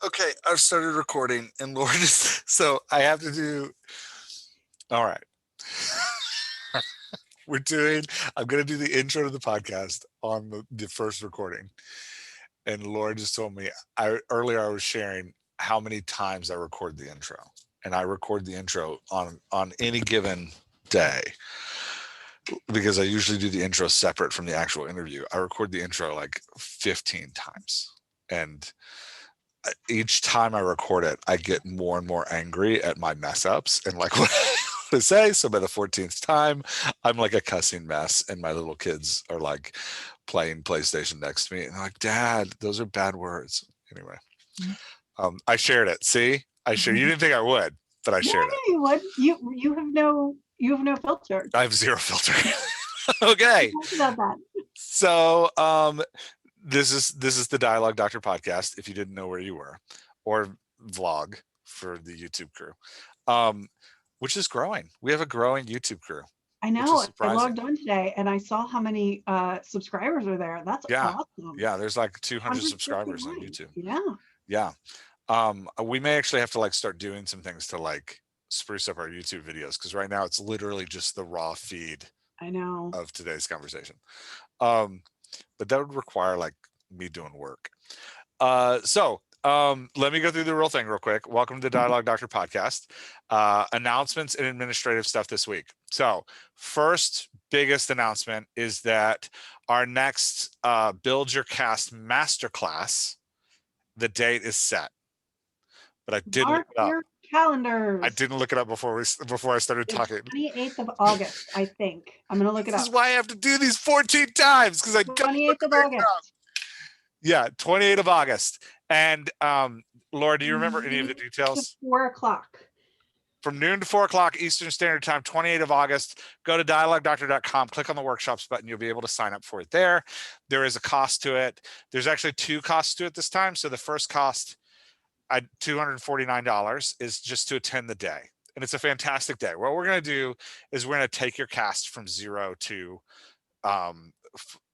Okay, I've started recording, and Lord is so I have to do. All right, we're doing. I'm going to do the intro to the podcast on the first recording, and Laura just told me. I was sharing how many times I record the intro, and I record the intro on any given day because I usually do the intro separate from the actual interview. I record the intro like 15 times, and each time I record it, I get more and more angry at my mess ups and like what to say. So by the 14th time, I'm like a cussing mess, and my little kids are like playing PlayStation next to me, and they're like, "Dad, those are bad words." Anyway, I shared it. See, I shared. You didn't think I would, but I Yeah, shared I it. know you would. You have no filter. I have zero filter. We Okay, talked about that. so this is the Dialogue Doctor podcast. If you didn't know where you were, or vlog for the YouTube crew, um, which is growing. We have a growing YouTube crew, I which is know. I surprising. logged on today and I saw how many subscribers are there. That's Yeah, awesome. yeah. There's like 200 subscribers on 159. YouTube. Yeah, Yeah, we may actually have to like start doing some things to like spruce up our YouTube videos because right now it's literally just the raw feed I know. of today's conversation. Um, but that would require like me doing work. Let me go through the real thing real quick. Welcome to the Dialogue Doctor podcast. Announcements and administrative stuff this week. So, first biggest announcement is that our next Build Your Cast masterclass, the date is set, but I didn't look Mark it up. your I calendars. didn't look it up before I started The talking. 28th of August, I think. I'm going to look it This is up. why I have to do these 14 times because I don't 28th look of the date up. August. Yeah, 28th of August. And Laura, do you remember any of the Noon to details? 4 o'clock. From noon to 4 o'clock Eastern Standard Time, 28th of August. Go to dialoguedoctor.com, click on the workshops button. You'll be able to sign up for it there. There is a cost to it. There's actually two costs to it this time. So the first cost at $249 is just to attend the day. And it's a fantastic day. What we're going to do is we're going to take your cast from zero to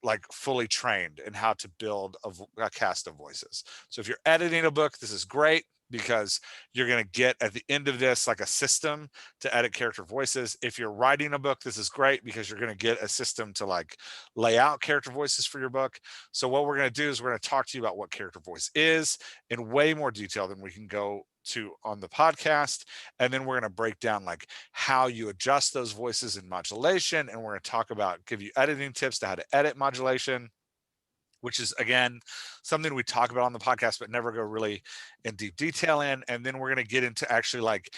like fully trained in how to build a cast of voices. So if you're editing a book, this is great because you're going to get at the end of this like a system to edit character voices. If you're writing a book, this is great because you're going to get a system to like lay out character voices for your book. So what we're going to do is we're going to talk to you about what character voice is in way more detail than we can go to on the podcast, and then we're going to break down like how you adjust those voices in modulation, and we're going to talk about give you editing tips to how to edit modulation, which is again something we talk about on the podcast but never go really in deep detail in. And then we're going to get into actually like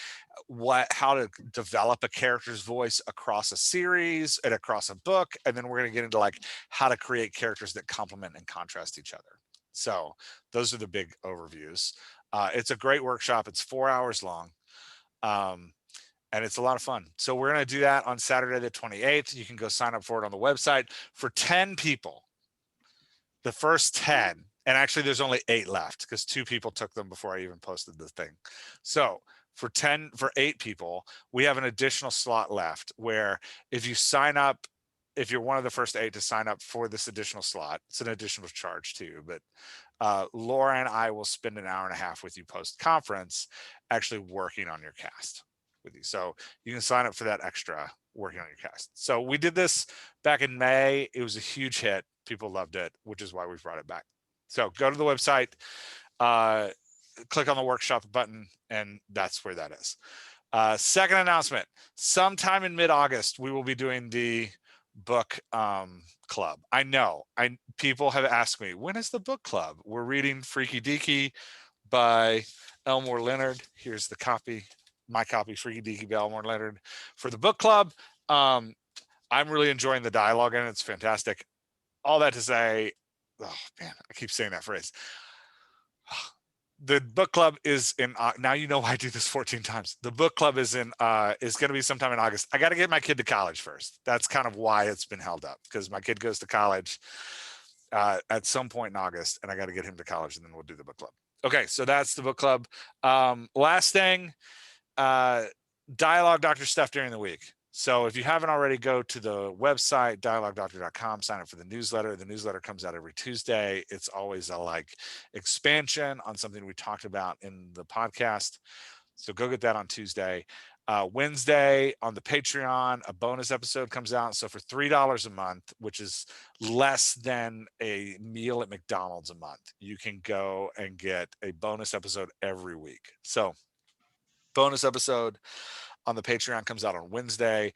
how to develop a character's voice across a series and across a book, and then we're going to get into like how to create characters that complement and contrast each other. So those are the big overviews. It's a great workshop. It's 4 hours long. And it's a lot of fun. So we're going to do that on Saturday the 28th. You can go sign up for it on the website for 10 people. The first 10, and actually there's only 8 left because 2 people took them before I even posted the thing. So for 8 people, we have an additional slot left where if you sign up, if you're one of the first 8 to sign up for this additional slot, it's an additional charge too, but Laura and I will spend an hour and a half with you post conference actually working on your cast with you. So you can sign up for that extra working on your cast. So we did this back in May. It was a huge hit. People loved it, which is why we brought it back. So go to the website, click on the workshop button, and that's where that is. Second announcement, sometime in mid-August, we will be doing the book club. I know people have asked me, when is the book club? We're reading Freaky Deaky by Elmore Leonard. Here's the copy, my copy, Freaky Deaky by Elmore Leonard for the book club. I'm really enjoying the dialogue and it's fantastic. All that to say, oh man, I keep saying that phrase. The book club is in now you know why I do this 14 times. The book club is going to be sometime in August. I got to get my kid to college first. That's kind of why it's been held up, because my kid goes to college at some point in August, and I got to get him to college, and then we'll do the book club. Okay, so that's the book club. Last thing, dialogue doctor stuff during the week. So if you haven't already, go to the website, dialoguedoctor.com, sign up for the newsletter. The newsletter comes out every Tuesday. It's always a like expansion on something we talked about in the podcast. So go get that on Tuesday. Wednesday on the Patreon, a bonus episode comes out. So for $3 a month, which is less than a meal at McDonald's a month, you can go and get a bonus episode every week. So bonus episode on the Patreon comes out on Wednesday.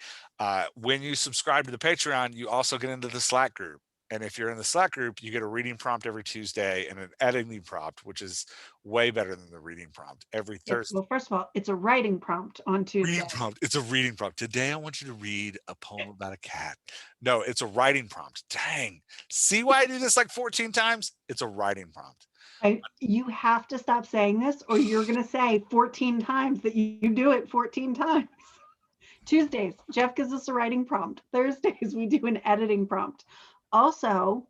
When you subscribe to the Patreon, you also get into the Slack group. And if you're in the Slack group, you get a reading prompt every Tuesday and an editing prompt, which is way better than the reading prompt every Thursday. Well, first of all, it's a writing prompt on Tuesday. Reading prompt. It's a reading prompt. Today, I want you to read a poem about a cat. No, it's a writing prompt. Dang. See why I do this like 14 times? It's a writing prompt. You have to stop saying this, or you're going to say 14 times that you do it 14 times. Tuesdays, Jeff gives us a writing prompt. Thursdays, we do an editing prompt. Also,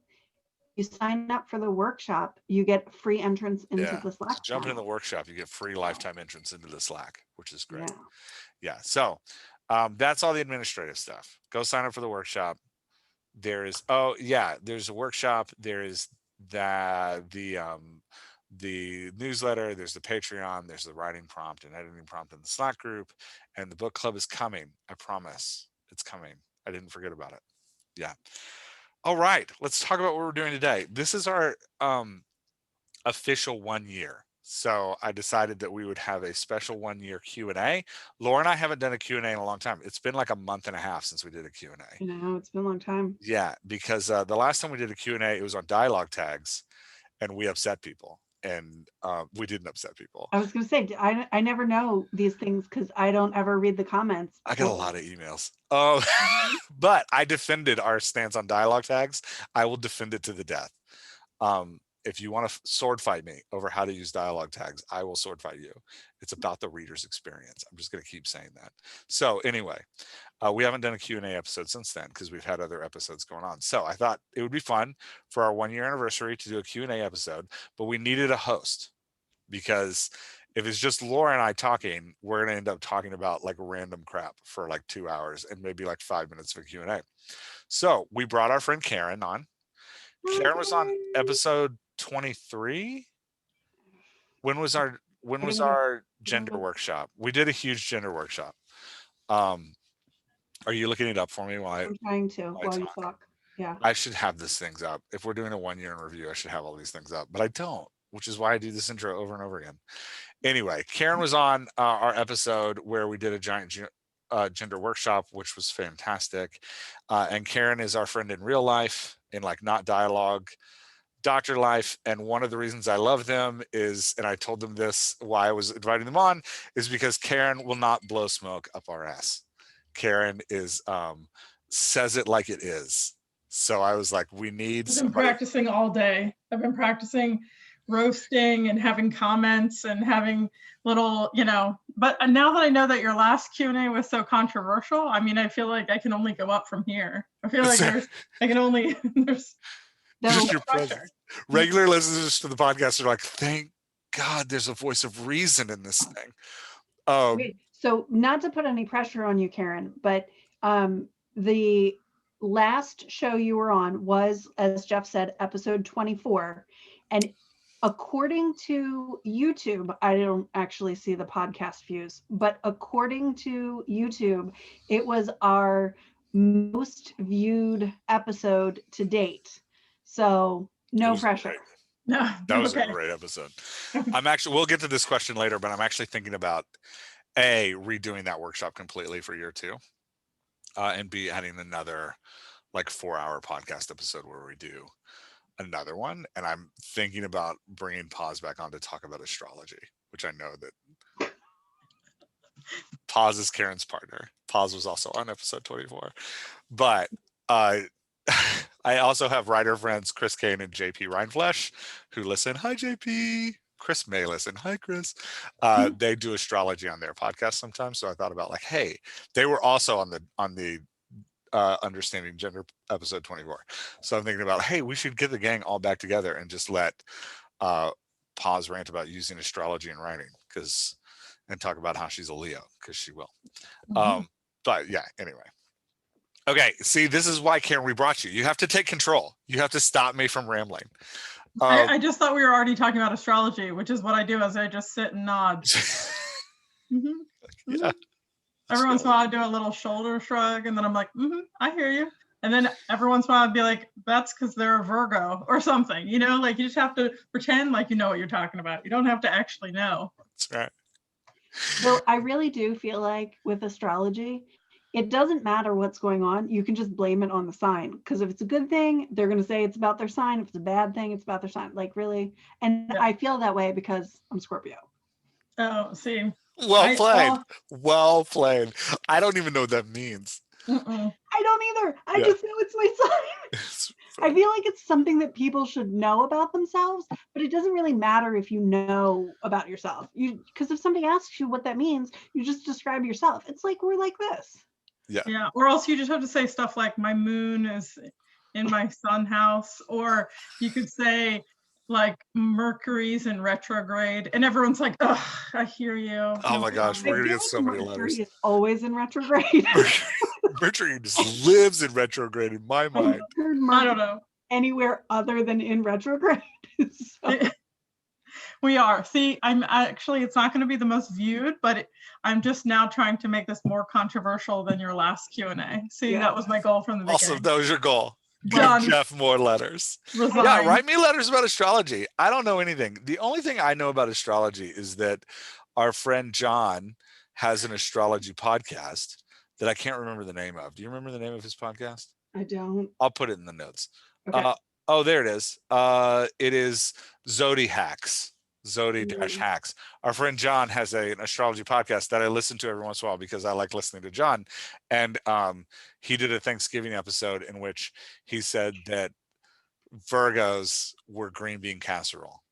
you sign up for the workshop, you get free entrance into the Slack. So jumping in the workshop, you get free lifetime entrance into the Slack, which is great. Yeah. So that's all the administrative stuff. Go sign up for the workshop. There's there's a workshop. There is the newsletter. There's the Patreon. There's the writing prompt and editing prompt in the Slack group, and the book club is coming. I promise, it's coming. I didn't forget about it. Yeah. All right, let's talk about what we're doing today. This is our official 1 year. So I decided that we would have a special 1 year Q&A. Laura and I haven't done a Q&A in a long time. It's been like a month and a half since we did a Q&A. You know, it's been a long time. Yeah, because the last time we did a Q&A, it was on dialogue tags, and we upset people. And we didn't upset people. I was going to say, I never know these things because I don't ever read the comments. I get a lot of emails. But I defended our stance on dialogue tags. I will defend it to the death. If you want to sword fight me over how to use dialogue tags, I will sword fight you. It's about the reader's experience. I'm just going to keep saying that. So anyway, we haven't done a Q&A episode since then because we've had other episodes going on. So I thought it would be fun for our 1 year anniversary to do a Q&A episode, but we needed a host because if it's just Laura and I talking, we're going to end up talking about like random crap for like 2 hours and maybe like 5 minutes of a Q&A. So we brought our friend Carin on. Carin was on episode 23. When was our gender workshop? We did a huge gender workshop. Are you looking it up for me I'm trying to while you talk? Yeah. I should have these things up. If we're doing a 1 year in review, I should have all these things up, but I don't, which is why I do this intro over and over again. Anyway, Carin was on our episode where we did a giant gender workshop, which was fantastic. And Carin is our friend in real life, in like not dialogue, doctor life. And one of the reasons I love them is, and I told them this why I was inviting them on, is because Carin will not blow smoke up our ass. Carin is says it like it is. So I was like, we need I've been practicing all day. I've been practicing roasting and having comments and having little, but now that I know that your last Q&A was so controversial, I mean, I feel like I can only go up from here. I feel like there's just your pressure. Regular listeners to the podcast are like, thank God there's a voice of reason in this thing. So not to put any pressure on you, Carin, but the last show you were on was, as Jeff said, episode 24. And according to YouTube, I don't actually see the podcast views, but according to YouTube, it was our most viewed episode to date. So no pressure. No, that was a great episode. We'll get to this question later, but I'm actually thinking about redoing that workshop completely for year 2, and B, adding another like 4-hour podcast episode where we do another one. And I'm thinking about bringing Paz back on to talk about astrology, which I know that Paz is Carin's partner. Paz was also on episode 24, but I also have writer friends Chris Kane and JP Reinflesh who listen. Hi, JP. Chris may listen. Hi, Chris. They do astrology on their podcast sometimes. So I thought about like, hey, they were also on the Understanding Gender episode 24. So I'm thinking about, hey, we should get the gang all back together and just let Paz rant about using astrology in writing and talk about how she's a Leo, because she will. But yeah, anyway. Okay, see, this is why, Carin, we brought you. You have to take control. You have to stop me from rambling. I just thought we were already talking about astrology, which is what I do as I just sit and nod. Yeah. Every once in a while I do a little shoulder shrug and then I'm like, I hear you. And then every once in a while I'd be like, that's because they're a Virgo or something, you know, like you just have to pretend like you know what you're talking about. You don't have to actually know. That's right. So I really do feel like with astrology, it doesn't matter what's going on. You can just blame it on the sign. Because if it's a good thing, they're going to say it's about their sign. If it's a bad thing, it's about their sign. Like really. And Yeah. I feel that way because I'm Scorpio. Oh, see. Well played. Well played. I don't even know what that means. I don't either. I just know it's my sign. I feel like it's something that people should know about themselves, but it doesn't really matter if you know about yourself. Because if somebody asks you what that means, you just describe yourself. It's like we're like this. Yeah. Or else you just have to say stuff like my moon is in my sun house, or you could say like Mercury's in retrograde, and everyone's like, "Ugh, I hear you." Oh my gosh, we're gonna get so many Mercury letters. is always in retrograde. Mercury just lives in retrograde in my mind. I don't know. Anywhere other than in retrograde. So. We are. See, I'm actually, it's not going to be the most viewed, but I'm just now trying to make this more controversial than your last Q&A. See, that was my goal from the beginning. Awesome, that was your goal. Done. Give Jeff more letters. Resign. Yeah, write me letters about astrology. I don't know anything. The only thing I know about astrology is that our friend John has an astrology podcast that I can't remember the name of. Do you remember the name of his podcast? I don't. I'll put it in the notes. Okay. Oh, there it is. It is Zodi Hacks. Zodi-Hacks. Our friend John has an astrology podcast that I listen to every once in a while because I like listening to John. And he did a Thanksgiving episode in which he said that Virgos were green bean casserole.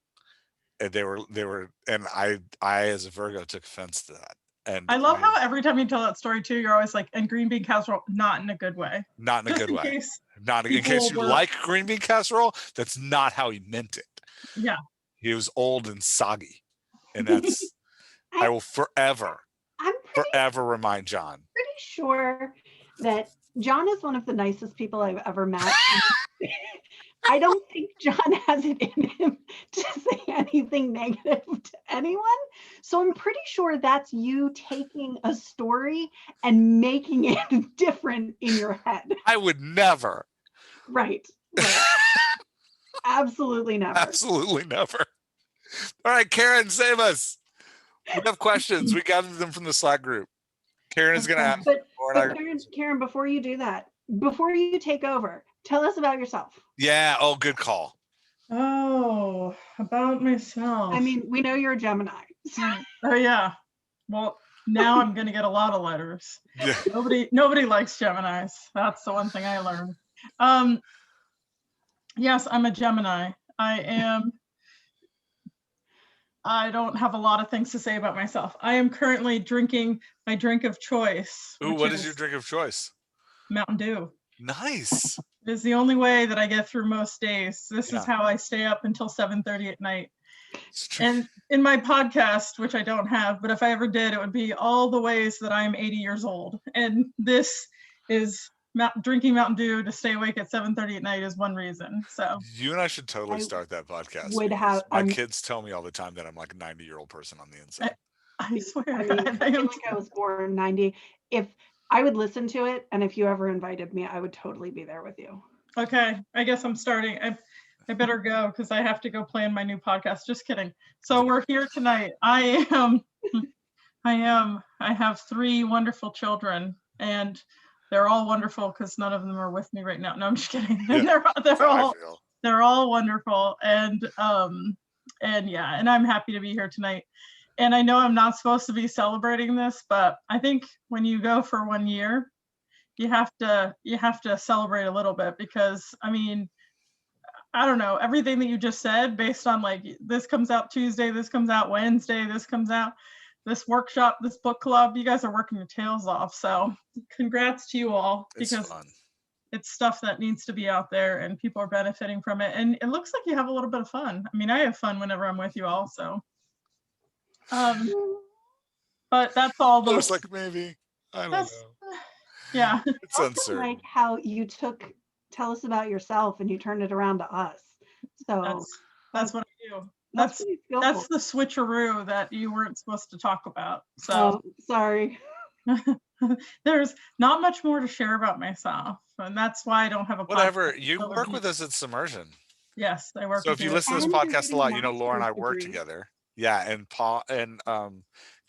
And they were, and I as a Virgo took offense to that. And I love how every time you tell that story too, you're always like, and green bean casserole, not in a good way. Not in a good way. Not in case you like green bean casserole, that's not how he meant it. Yeah. He was old and soggy. And that's, I will forever remind John. Pretty sure that John is one of the nicest people I've ever met. I don't think John has it in him to say anything negative to anyone. So I'm pretty sure that's you taking a story and making it different in your head. I would never. Right. Absolutely never. Absolutely never. All right, Carin, save us. We have questions. We gathered them from the Slack group. Carin is going to ask. But Carin, before you do that, before you take over, tell us about yourself. Yeah. Oh, good call. Oh, about myself. I mean, we know you're a Gemini. Oh yeah. Well, now I'm going to get a lot of letters. Yeah. Nobody likes Geminis. That's the one thing I learned. Yes, I'm a Gemini. I don't have a lot of things to say about myself. I am currently drinking my drink of choice. Ooh, what is your drink of choice? Mountain Dew. Nice. It is the only way that I get through most days. This is how I stay up until 7:30 at night. And in my podcast, which I don't have, but if I ever did, it would be all the ways that I'm 80 years old. And this is drinking Mountain Dew to stay awake at 7:30 at night is one reason. So you and I should totally start that podcast. My kids tell me all the time that I'm like a 90-year-old person on the inside. I swear. I feel like I was born 90. If I would listen to it, and if you ever invited me, I would totally be there with you. Okay, I guess I'm starting. I better go because I have to go play in my new podcast. Just kidding. So we're here tonight. I have 3 wonderful children, and they're all wonderful because none of them are with me right now. No, I'm just kidding. Yeah, they're all wonderful, and yeah, and I'm happy to be here tonight. And I know I'm not supposed to be celebrating this, but I think when you go for 1 year, you have to celebrate a little bit because I mean, I don't know, everything that you just said based on like this comes out Tuesday, this comes out Wednesday, this comes out, this workshop, this book club, you guys are working your tails off. So congrats to you all because it's stuff that needs to be out there and people are benefiting from it. And it looks like you have a little bit of fun. I mean, I have fun whenever I'm with you all. So, but that's all. Looks like maybe, I don't know. Yeah. It's Also uncertain. like how you tell us about yourself and you turned it around to us. So That's what I do. that's pretty skillful. That's the switcheroo that you weren't supposed to talk about. So Oh, sorry. there's not much more to share about myself, and that's why I don't have a Whatever. podcast You with work other with people. us at Submersion. Yes, I work So with if you you. listen to this And you're podcast a getting lot, you know Laura and I master's work degree. together. Yeah, and Paul and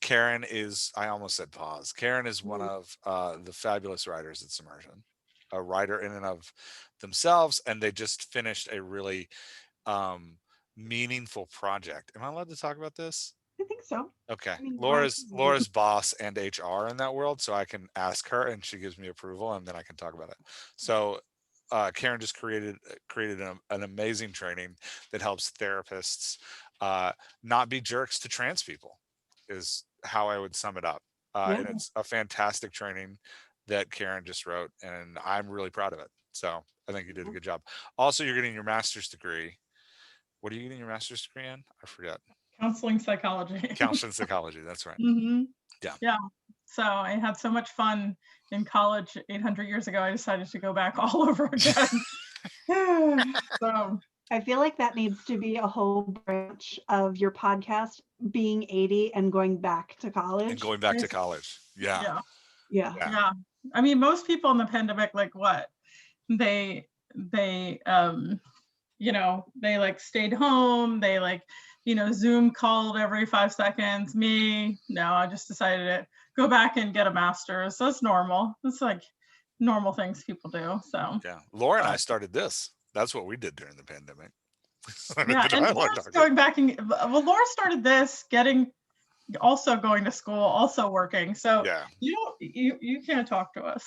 Carin is, I almost said pause. Carin is one of the fabulous writers at Submersion, a writer in and of themselves, and they just finished a really meaningful project. Am I allowed to talk about this? I think so. Okay. I mean, Laura's boss and HR in that world, so I can ask her and she gives me approval and then I can talk about it. So Carin just created an amazing training that helps therapists not be jerks to trans people, is how I would sum it up. And Yeah. it's a fantastic training that Carin just wrote, and I'm really proud of it. So I think you did a good job. Also, you're getting your master's degree. What are you getting your master's degree in? I forgot. Counseling psychology. Counseling psychology. That's right. Hmm. Yeah. Yeah. So I had so much fun in college 800 years ago. I decided to go back all over again. So I feel like that needs to be a whole branch of your podcast, being 80 and going back to college. And going back to college. Yeah. yeah. Yeah. Yeah. I mean, most people in the pandemic, like what? They you know, they like stayed home, they like, you know, Zoom called every 5 seconds. Me, no, I just decided to go back and get a master's. So it's normal. It's like normal things people do. So Yeah. Laura and I started this. That's what we did during the pandemic. yeah, and Laura's going back and well, Laura started this, also going to school, also working. So yeah. you can't talk to us.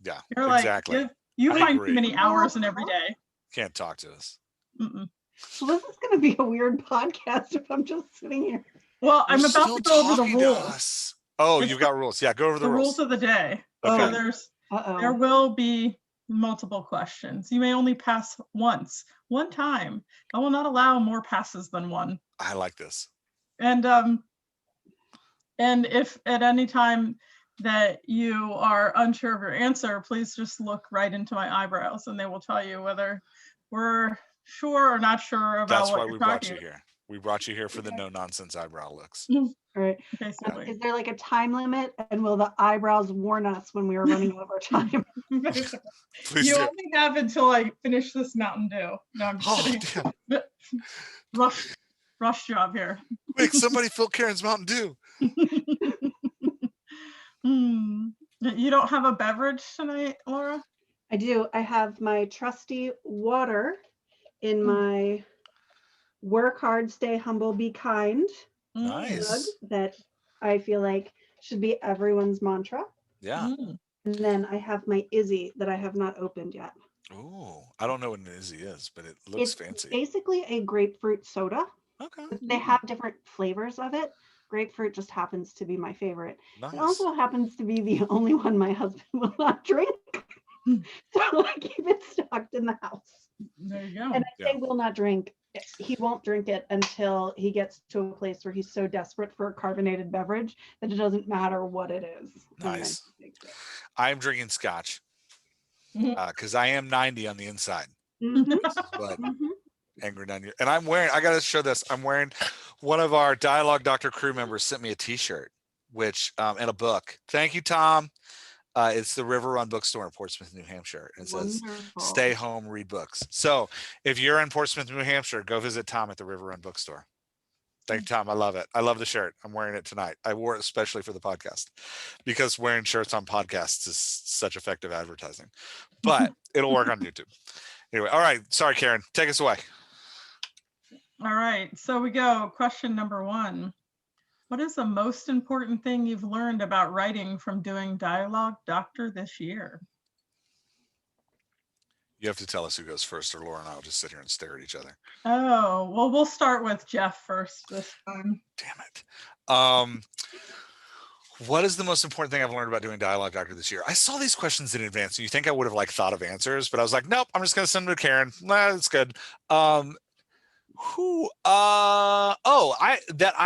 Yeah. You're like, exactly. you I find agree. too many hours in every day. Can't talk to us. Mm-mm. So this is going to be a weird podcast if I'm just sitting here. Well, You're I'm about still to go over the talking to rules. us. Oh, It's you've got rules. Yeah, go over the rules. of the day. Okay. So there will be multiple questions. You may only pass one time. I will not allow more passes than one. I like this. And if at any time that you are unsure of your answer, please just look right into my eyebrows and they will tell you whether we're sure or not sure about That's what why you're we brought talking you here. We brought you here for the no nonsense eyebrow looks. All right. Basically. Is there like a time limit, and will the eyebrows warn us when we are running over time? Please You do. only have until I finish this Mountain Dew. No, I'm just kidding. Damn. Rush job here. Quick, somebody fill Carin's Mountain Dew. You don't have a beverage tonight, Laura? I do. I have my trusty water in my work hard, stay humble, be kind mug Nice. that I feel like should be everyone's mantra. Yeah. And then I have my Izzy that I have not opened yet. Oh, I don't know what an Izzy is, but it looks It's fancy. basically a grapefruit soda. Okay. They have different flavors of it. Grapefruit just happens to be my favorite. Nice. It also happens to be the only one my husband will not drink. So I keep it stocked in the house. There you go. And I say will not drink. He won't drink it until he gets to a place where he's so desperate for a carbonated beverage that it doesn't matter what it is. Nice. I'm drinking scotch because I am 90 on the inside. But angry on you. And I'm wearing, I got to show this. I'm wearing one of our Dialogue Doctor crew members sent me a t-shirt, which, and a book. Thank you, Tom. It's the River Run Bookstore in Portsmouth, New Hampshire. It says, stay home, read books. So if you're in Portsmouth, New Hampshire, go visit Tom at the River Run Bookstore. Thank you, Tom. I love it. I love the shirt. I'm wearing it tonight. I wore it especially for the podcast because wearing shirts on podcasts is such effective advertising, but it'll work on YouTube. Anyway, all right. Sorry, Carin. Take us away. All right. So we go. Question number 1. What is the most important thing you've learned about writing from doing Dialogue Doctor this year? You have to tell us who goes first, or Laura and I will just sit here and stare at each other. Oh, well, we'll start with Jeff first this time. Damn it. What is the most important thing I've learned about doing Dialogue Doctor this year? I saw these questions in advance, and you think I would have like thought of answers, but I was like, nope, I'm just going to send them to Carin. Nah, that's good. I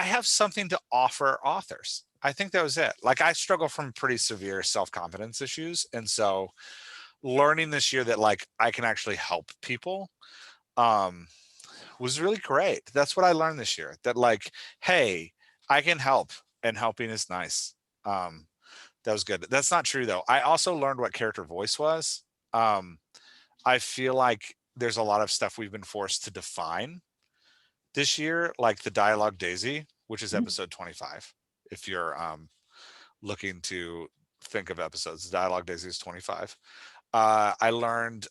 have something to offer authors. I think that was it. Like, I struggle from pretty severe self-confidence issues. And so learning this year that like I can actually help people um was really great. That's what I learned this year. That like, hey, I can help and helping is nice. Um that was good. That's not true though. I also learned what character voice was. Um I feel like there's a lot of stuff we've been forced to define this year, like the dialogue Daisy, which is episode 25. If you're looking to think of episodes, dialogue Daisy is 25. I learned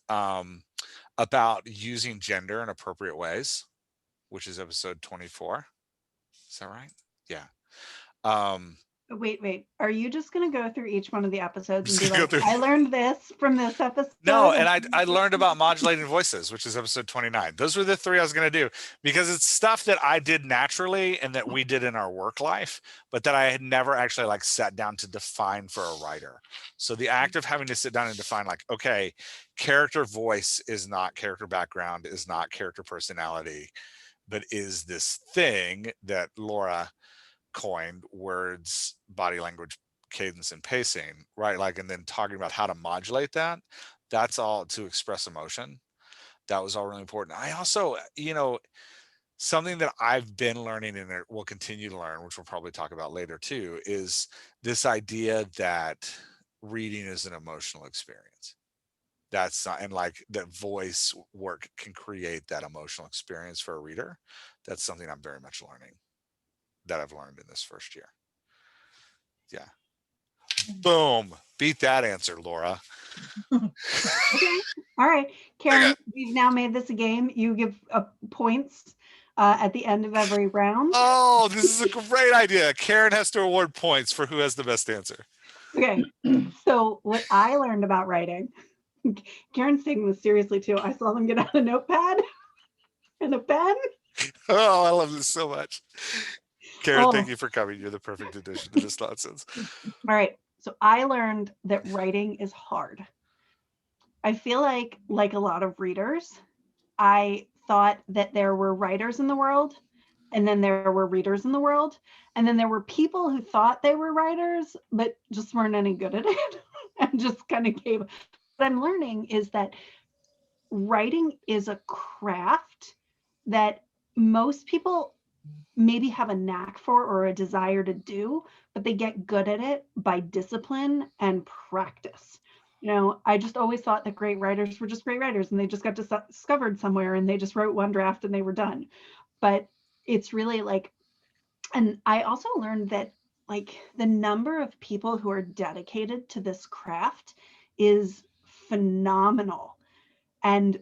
about using gender in appropriate ways, which is episode 24. Is that right? Yeah. Um, Wait. Are you just going to go through each one of the episodes and just be gonna like, go through. I learned this from this episode? No, and I learned about modulating voices, which is episode 29. Those were the 3 I was going to do because it's stuff that I did naturally and that we did in our work life, but that I had never actually like sat down to define for a writer. So the act of having to sit down and define like, okay, character voice is not character background, is not character personality, but is this thing that Laura coined, words, body language, cadence, and pacing, right? Like, and then talking about how to modulate that. That's all to express emotion. That was all really important. I also, something that I've been learning and will continue to learn, which we'll probably talk about later too, is this idea that reading is an emotional experience. That's not, and like that voice work can create that emotional experience for a reader. That's something I'm very much learning, that I've learned in this first year. Yeah. Boom. Beat that answer, Laura. Okay. All right. Carin, we've now made this a game. You give points at the end of every round. Oh, this is a great idea. Carin has to award points for who has the best answer. Okay. So what I learned about writing, Carin's taking this seriously too. I saw them get out a notepad and a pen. Oh, I love this so much. Carin, Oh. thank you for coming. You're the perfect addition to this nonsense. All right. So I learned that writing is hard. I feel like a lot of readers, I thought that there were writers in the world, and then there were readers in the world, and then there were people who thought they were writers, but just weren't any good at it and just kind of gave. What I'm learning is that writing is a craft that most people maybe have a knack for or a desire to do, but they get good at it by discipline and practice. I just always thought that great writers were just great writers and they just got discovered somewhere and they just wrote one draft and they were done. But it's really like, and I also learned that like the number of people who are dedicated to this craft is phenomenal. And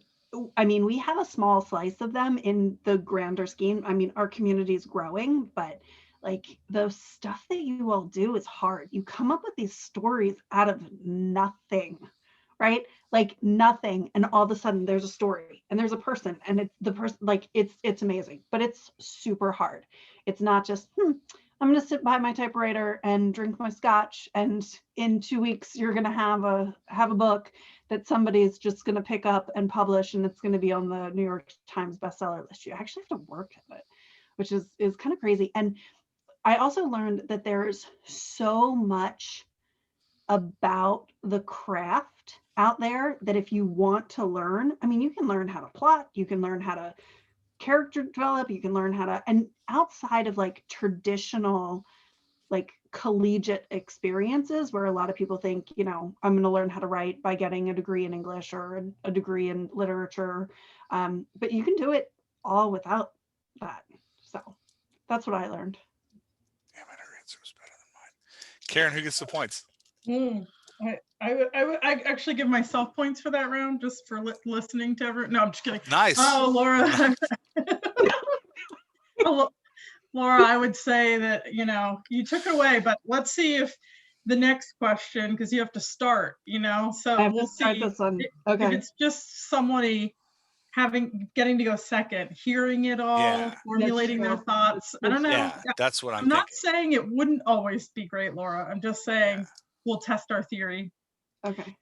I mean, we have a small slice of them in the grander scheme. I mean, our community is growing, but like the stuff that you all do is hard. You come up with these stories out of nothing, right? Like nothing. And all of a sudden there's a story and there's a person and it's the person, like it's amazing, but it's super hard. It's not just, I'm going to sit by my typewriter and drink my scotch. And in 2 weeks, you're going to have a book that somebody's just going to pick up and publish, and it's going to be on the New York Times bestseller list. You actually have to work at it, which is kind of crazy. And I also learned that there's so much about the craft out there that if you want to learn, I mean, you can learn how to plot, you can learn how to character develop, you can learn how to, and outside of like traditional like collegiate experiences where a lot of people think, I'm going to learn how to write by getting a degree in English or a degree in literature. But you can do it all without that. So that's what I learned. Damn it, her answer was better than mine. Carin, who gets the points? I actually give myself points for that round just for listening to everyone. No, I'm just kidding. Nice. Oh, Laura. Laura, I would say that, you took it away, but let's see if the next question, because you have to start, so we'll see. This one. Okay. If it's just somebody getting to go second, hearing it all, formulating their thoughts. I don't know. Yeah, that's what I'm not saying it wouldn't always be great, Laura. I'm just saying we'll test our theory. Okay.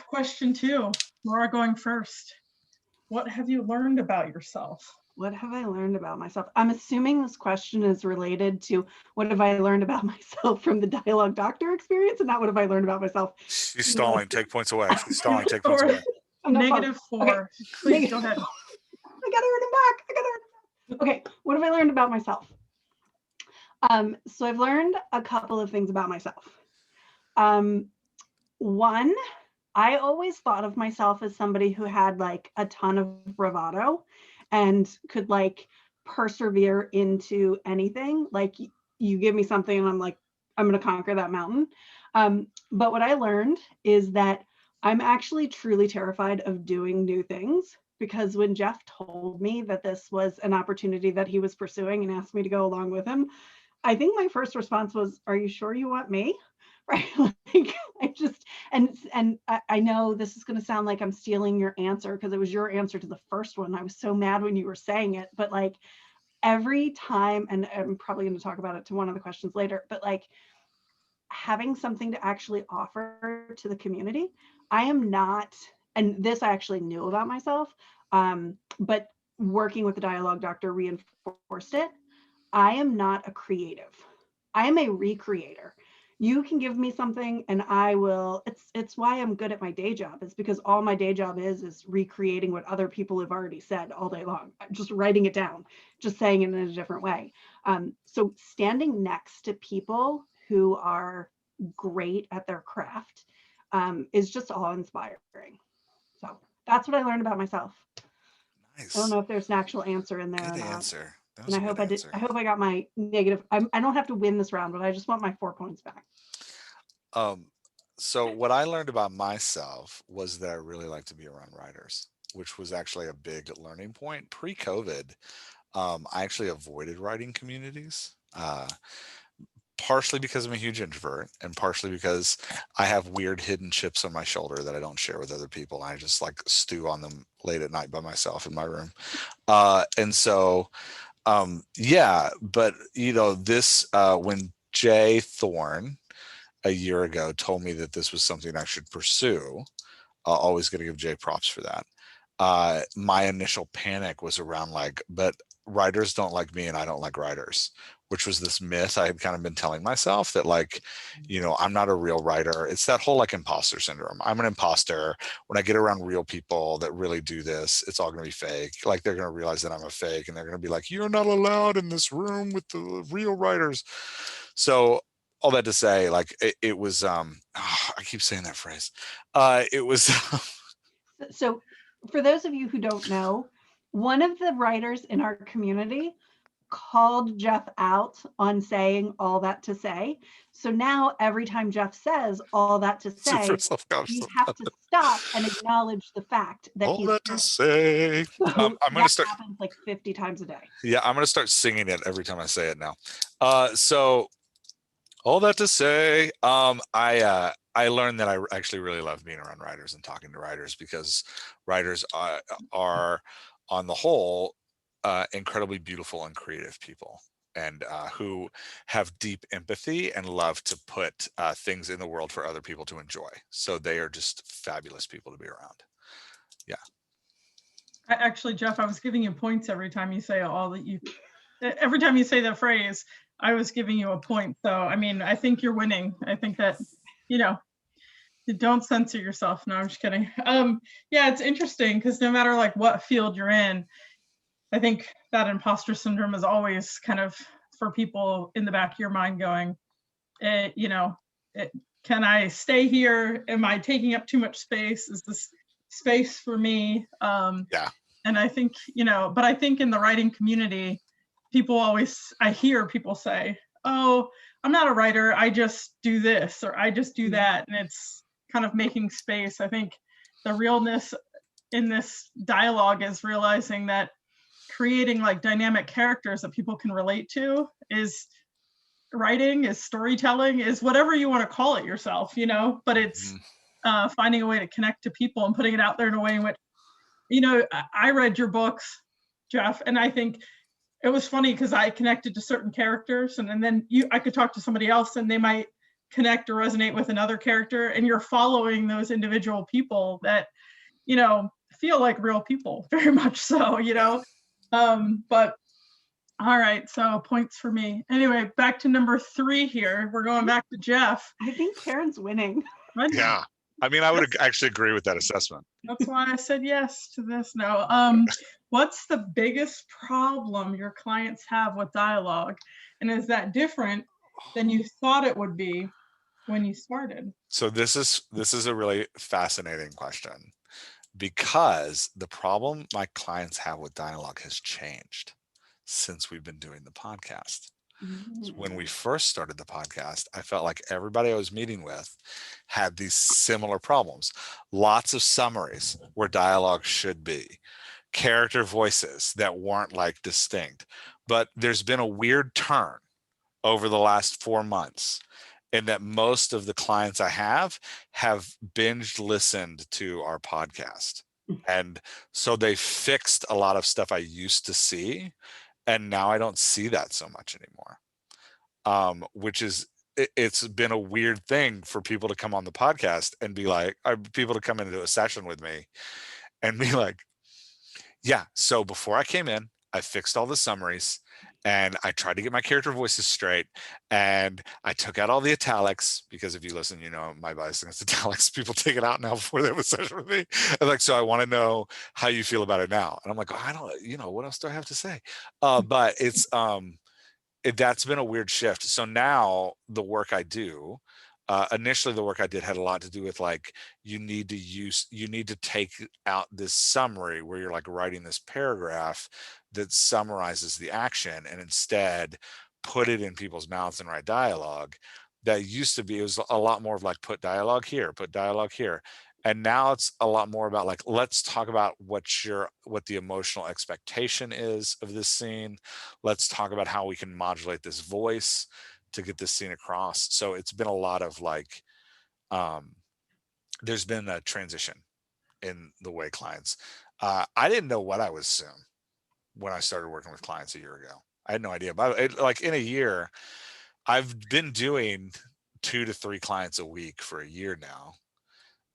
Question 2, Laura going first. What have you learned about yourself? What have I learned about myself? I'm assuming this question is related to what have I learned about myself from the Dialogue Doctor experience, and not what have I learned about myself. She's stalling. Take points away. She's stalling. Take points Or away. I'm not -4. Okay. Please go ahead. I gotta earn them back. Okay, what have I learned about myself? So I've learned a couple of things about myself. One, I always thought of myself as somebody who had like a ton of bravado and could like persevere into anything. Like you give me something and I'm like, I'm going to conquer that mountain. But what I learned is that I'm actually truly terrified of doing new things, because when Jeff told me that this was an opportunity that he was pursuing and asked me to go along with him, I think my first response was, are you sure you want me? Right? Like I just, and I know this is going to sound like I'm stealing your answer because it was your answer to the first one. I was so mad when you were saying it, but like every time, and I'm probably going to talk about it to one of the questions later, but like having something to actually offer to the community, I am not, and this I actually knew about myself, but working with the Dialogue Doctor reinforced it. I am not a creative. I am a recreator. You can give me something and I will, it's why I'm good at my day job. It's because all my day job is recreating what other people have already said all day long. I'm just writing it down, just saying it in a different way. So standing next to people who are great at their craft is just awe-inspiring. So that's what I learned about myself. Nice. I don't know if there's an actual answer in there Good or not. answer. That And was I a hope good I did. answer. I hope I got my negative. I don't have to win this round, but I just want my 4 points back. So what I learned about myself was that I really like to be around writers, which was actually a big learning point. Pre-COVID, I actually avoided writing communities, partially because I'm a huge introvert and partially because I have weird hidden chips on my shoulder that I don't share with other people. I just like stew on them late at night by myself in my room. And so, yeah, but you know, this, when Jay Thorne a year ago told me that this was something I should pursue, always going to give Jay props for that. My initial panic was around like, but writers don't like me and I don't like writers, which was this myth I had kind of been telling myself that like, you know, I'm not a real writer. It's that whole like imposter syndrome. I'm an imposter. When I get around real people that really do this, it's all going to be fake. Like they're going to realize that I'm a fake and they're going to be like, you're not allowed in this room with the real writers. So all that to say, like it was, I keep saying that phrase. It was, So for those of you who don't know, one of the writers in our community called Jeff out on saying all that to say. So now every time Jeff says all that to say, super self-conscious. you have to stop and acknowledge the fact that All he's that to say. So I'm going to start. Happens like 50 times a day. Yeah, I'm going to start singing it every time I say it now. So all that to say, I learned that I actually really love being around writers and talking to writers because writers are on the whole, incredibly beautiful and creative people and who have deep empathy and love to put things in the world for other people to enjoy. So they are just fabulous people to be around. Yeah. Actually, Jeff, I was giving you points every time you say every time you say that phrase, I was giving you a point. So, I mean, I think you're winning. I think that, you know, don't censor yourself. No, I'm just kidding. Yeah, it's interesting because no matter like what field you're in, I think that imposter syndrome is always kind of for people in the back of your mind going, you know, can I stay here? Am I taking up too much space? Is this space for me? Yeah. And I think, you know, but I think in the writing community, I hear people say, oh, I'm not a writer. I just do this or I just do that. And it's kind of making space. I think the realness in this dialogue is realizing that creating like dynamic characters that people can relate to is writing, is storytelling, is whatever you want to call it yourself, you know, but it's finding a way to connect to people and putting it out there in a way in which, you know, I read your books, Jeff, and I think it was funny because I connected to certain characters and then I could talk to somebody else and they might connect or resonate with another character, and you're following those individual people that, you know, feel like real people very much so, you know. But all right, so points for me. Anyway, back to number 3 here. We're going back to Jeff. I think Karen's winning. Yeah. I mean, I would actually agree with that assessment. That's why I said yes to this. No. What's the biggest problem your clients have with dialogue? And is that different than you thought it would be when you started? So this is a really fascinating question, because the problem my clients have with dialogue has changed since we've been doing the podcast. So when we first started the podcast, I felt like everybody I was meeting with had these similar problems. Lots of summaries where dialogue should be, character voices that weren't like distinct. But there's been a weird turn over the last 4 months in that most of the clients I have binged listened to our podcast. And so they fixed a lot of stuff I used to see. And now I don't see that so much anymore, which is, it's been a weird thing for people to come on the podcast and be like, people to come into a session with me and be like, yeah, so before I came in, I fixed all the summaries and I tried to get my character voices straight, and I took out all the italics, because if you listen, you know my bias against italics. People take it out now before they have a session with me. And like, so I want to know how you feel about it now. And I'm like, oh, I don't, what else do I have to say? But it's, that's been a weird shift. So now the work I do, initially the work I did had a lot to do with like, you need to take out this summary where you're like writing this paragraph that summarizes the action, and instead put it in people's mouths and write dialogue. That used to be, it was a lot more of like, put dialogue here, put dialogue here. And now it's a lot more about like, let's talk about what the emotional expectation is of this scene. Let's talk about how we can modulate this voice to get this scene across. So it's been a lot of like, there's been a transition in the way clients, I didn't know what I was soon when I started working with clients a year ago. I had no idea. But like in a year, I've been doing 2 to 3 clients a week for a year now.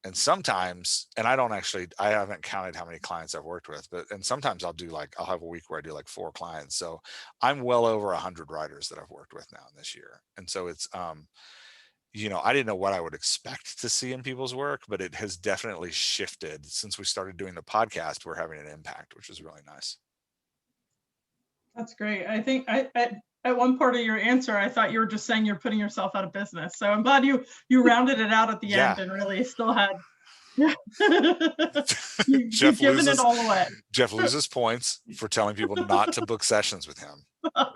And sometimes, and I haven't counted how many clients I've worked with, and sometimes I'll have a week where I do like 4 clients. So I'm well over 100 writers that I've worked with now in this year. And so it's, I didn't know what I would expect to see in people's work, but it has definitely shifted since we started doing the podcast. We're having an impact, which is really nice. That's great. I think at one part of your answer, I thought you were just saying you're putting yourself out of business. So I'm glad you rounded it out at the end and really still had. You've given it all away. Jeff loses points for telling people not to book sessions with him.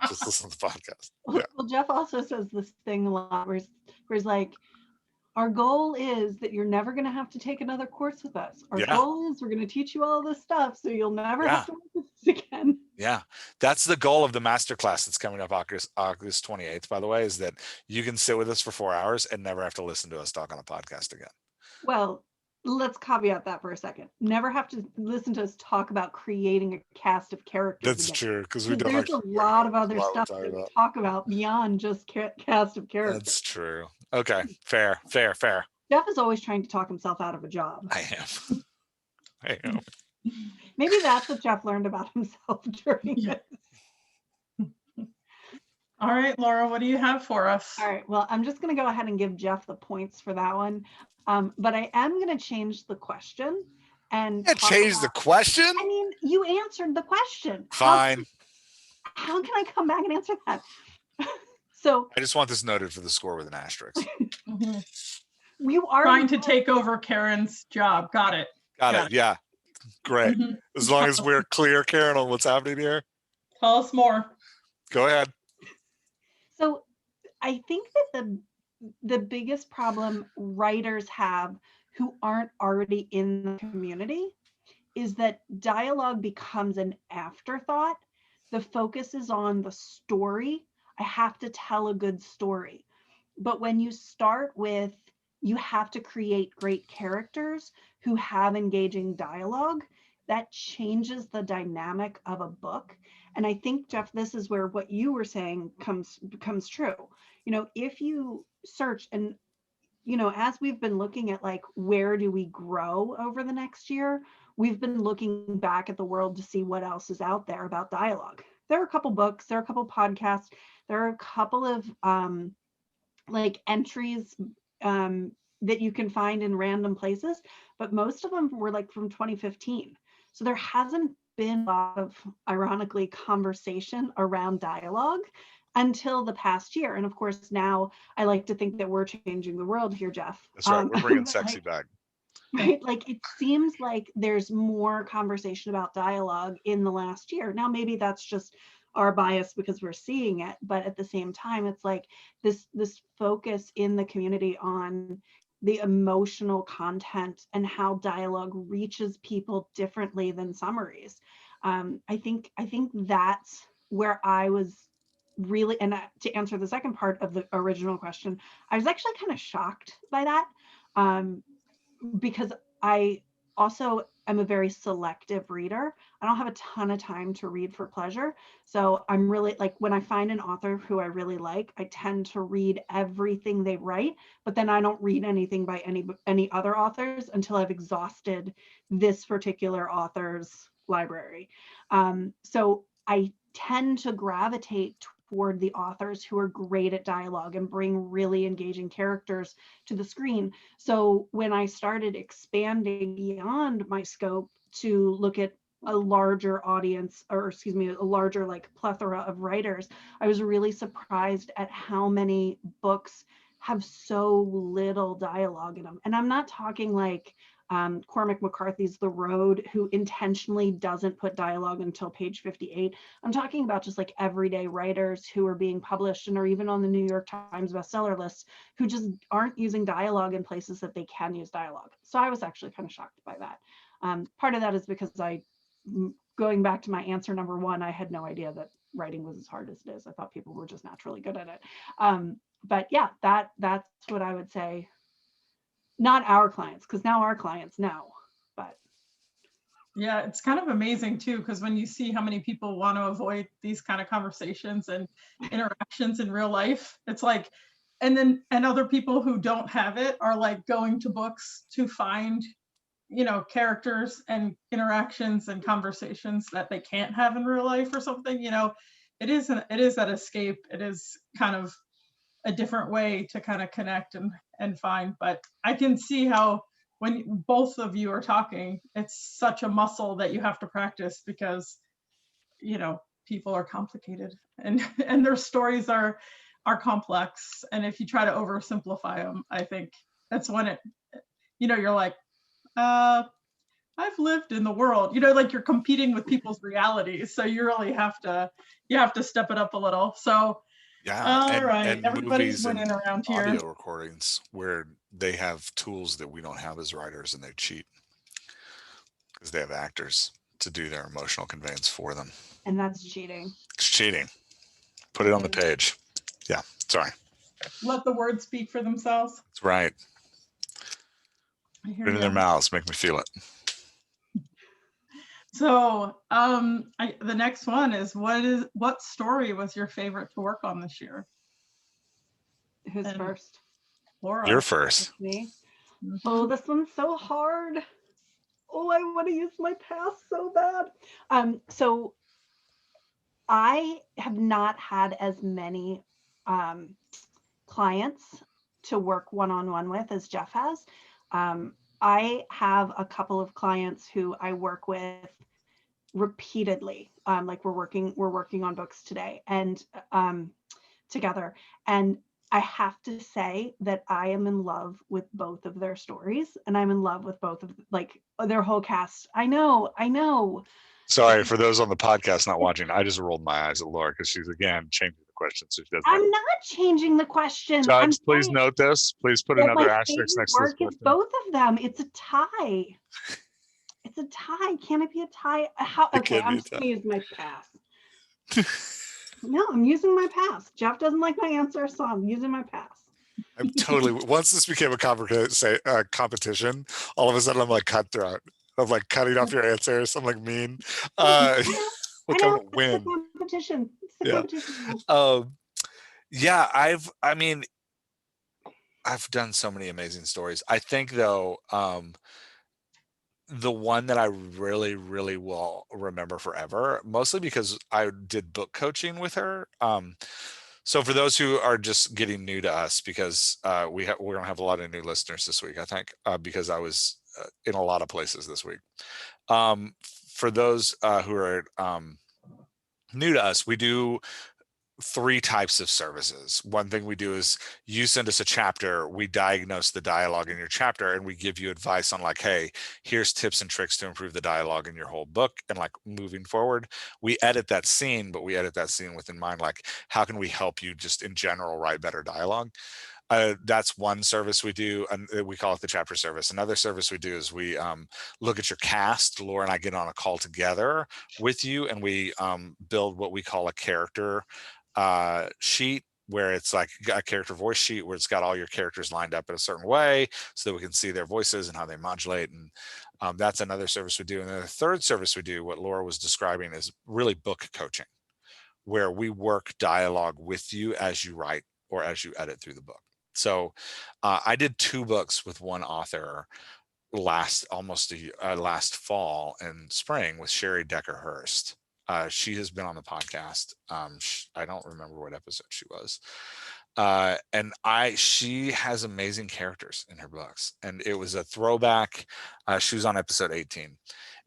Just listen to the podcast. Yeah. Well, Jeff also says this thing a lot where he's like, our goal is that you're never going to have to take another course with us. Our goal is we're going to teach you all this stuff so you'll never have to work with us again. Yeah, that's the goal of the masterclass that's coming up August 28th, by the way, is that you can sit with us for 4 hours and never have to listen to us talk on a podcast again. Well, let's caveat that for a second. Never have to listen to us talk about creating a cast of characters. That's true, because we don't. There's a lot of other stuff that we talk about beyond just cast of characters. That's true. Okay, fair. Jeff is always trying to talk himself out of a job. I am. Maybe that's what Jeff learned about himself during this. All right, Laura, what do you have for us? All right, well, I'm just going to go ahead and give Jeff the points for that one. But I am going to change the question. And change the question? I mean, you answered the question. Fine. How can I come back and answer that? So I just want this noted for the score with an asterisk. You are trying to take over Karen's job. Got it. Got it. Yeah. Great. As long as we're clear, Carin, on what's happening here. Tell us more. Go ahead. So I think that the biggest problem writers have who aren't already in the community is that dialogue becomes an afterthought. The focus is on the story. I have to tell a good story. But when you start with, you have to create great characters who have engaging dialogue, that changes the dynamic of a book. And I think, Jeff, this is where what you were saying becomes true. If you search and, as we've been looking at like, where do we grow over the next year? we've been looking back at the world to see what else is out there about dialogue. There are a couple books, there are a couple podcasts, there are a couple of like entries that you can find in random places, but most of them were like from 2015. So there hasn't been a lot of, ironically, conversation around dialogue until the past year. And of course, now I like to think that we're changing the world here, Jeff. That's right. We're bringing sexy back. Right? Like it seems like there's more conversation about dialogue in the last year. Now, maybe that's just our bias because we're seeing it, but at the same time, it's like this focus in the community on the emotional content and how dialogue reaches people differently than summaries. I think that's where I was really, and to answer the second part of the original question, I was actually kind of shocked by that. Because I also am a very selective reader. I don't have a ton of time to read for pleasure. So I'm really like, when I find an author who I really like, I tend to read everything they write, but then I don't read anything by any other authors until I've exhausted this particular author's library. So I tend to gravitate toward the authors who are great at dialogue and bring really engaging characters to the screen. So when I started expanding beyond my scope to look at a larger audience, or excuse me, a larger like plethora of writers, I was really surprised at how many books have so little dialogue in them. And I'm not talking like Cormac McCarthy's The Road, who intentionally doesn't put dialogue until page 58. I'm talking about just like everyday writers who are being published and are even on the New York Times bestseller list, who just aren't using dialogue in places that they can use dialogue. So I was actually kind of shocked by that. Part of that is because going back to my answer number one, I had no idea that writing was as hard as it is. I thought people were just naturally good at it. But yeah, that's what I would say. Not our clients, because now our clients know, but. Yeah, it's kind of amazing too, because when you see how many people want to avoid these kind of conversations and interactions in real life, it's like, and other people who don't have it are like going to books to find, characters and interactions and conversations that they can't have in real life or something. It is that escape. It is kind of a different way to kind of connect and find. But I can see how when both of you are talking, it's such a muscle that you have to practice because, people are complicated and their stories are complex. And if you try to oversimplify them, I think that's when you're like, I've lived in the world, like you're competing with people's realities. So you really have to step it up a little. So Yeah, all right, and everybody's movies and winning around here. audio recordings where they have tools that we don't have as writers, and they cheat because they have actors to do their emotional conveyance for them. And that's cheating. It's cheating. Put it on the page. Yeah, sorry. Let the words speak for themselves. That's right. I hear Put it in their mouths. Make me feel it. So the next one is what story was your favorite to work on this year? Who's first? Laura. You're first. Me. Oh, this one's so hard. Oh, I want to use my pass so bad. So I have not had as many clients to work one-on-one with as Jeff has. I have a couple of clients who I work with repeatedly. Like we're working on books today and together. And I have to say that I am in love with both of their stories, and I'm in love with both of like their whole cast. I know. Sorry for those on the podcast not watching. I just rolled my eyes at Laura because she's again changing the question. So she doesn't. I'm not changing the question. Judge, please note this. Please put another asterisk next to this question. It's both of them. It's a tie. It's a tie. Can it be a tie? Okay, I'm just gonna use my pass. No, I'm using my pass. Jeff doesn't like my answer, so I'm using my pass. I'm totally. Once this became a competition, all of a sudden I'm like cutthroat. I'm like cutting off your answers. I'm like mean. Like I'm gonna win. Competition. Yeah, I've done so many amazing stories. I think though, the one that I really, really will remember forever, mostly because I did book coaching with her. So for those who are just getting new to us, because we're going to have a lot of new listeners this week, I think, because I was in a lot of places this week. For those who are new to us, we do 3 types of services. One thing we do is you send us a chapter, we diagnose the dialogue in your chapter, and we give you advice on like, hey, here's tips and tricks to improve the dialogue in your whole book and like moving forward. We edit that scene, but we edit that scene with in mind, like, how can we help you just in general write better dialogue? That's one service we do, and we call it the chapter service. Another service we do is we look at your cast. Laura and I get on a call together with you, and we build what we call a character sheet, where it's like a character voice sheet where it's got all your characters lined up in a certain way so that we can see their voices and how they modulate. And that's another service we do. And then the third service we do, what Laura was describing, is really book coaching, where we work dialogue with you as you write or as you edit through the book. So I did 2 books with one author last fall and spring with Sherry Decker Hurst. She has been on the podcast. I don't remember what episode she was. And she has amazing characters in her books. And it was a throwback. She was on episode 18.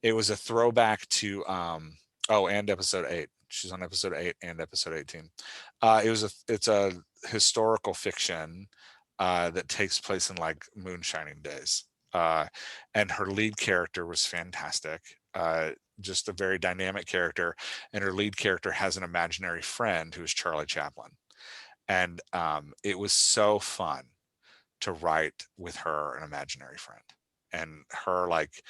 It was a throwback to, and episode 8. She's on episode 8 and episode 18. It's a historical fiction that takes place in like moonshining days. And her lead character was fantastic. Just a very dynamic character, and her lead character has an imaginary friend who is Charlie Chaplin. And it was so fun to write with her, an imaginary friend, and her like,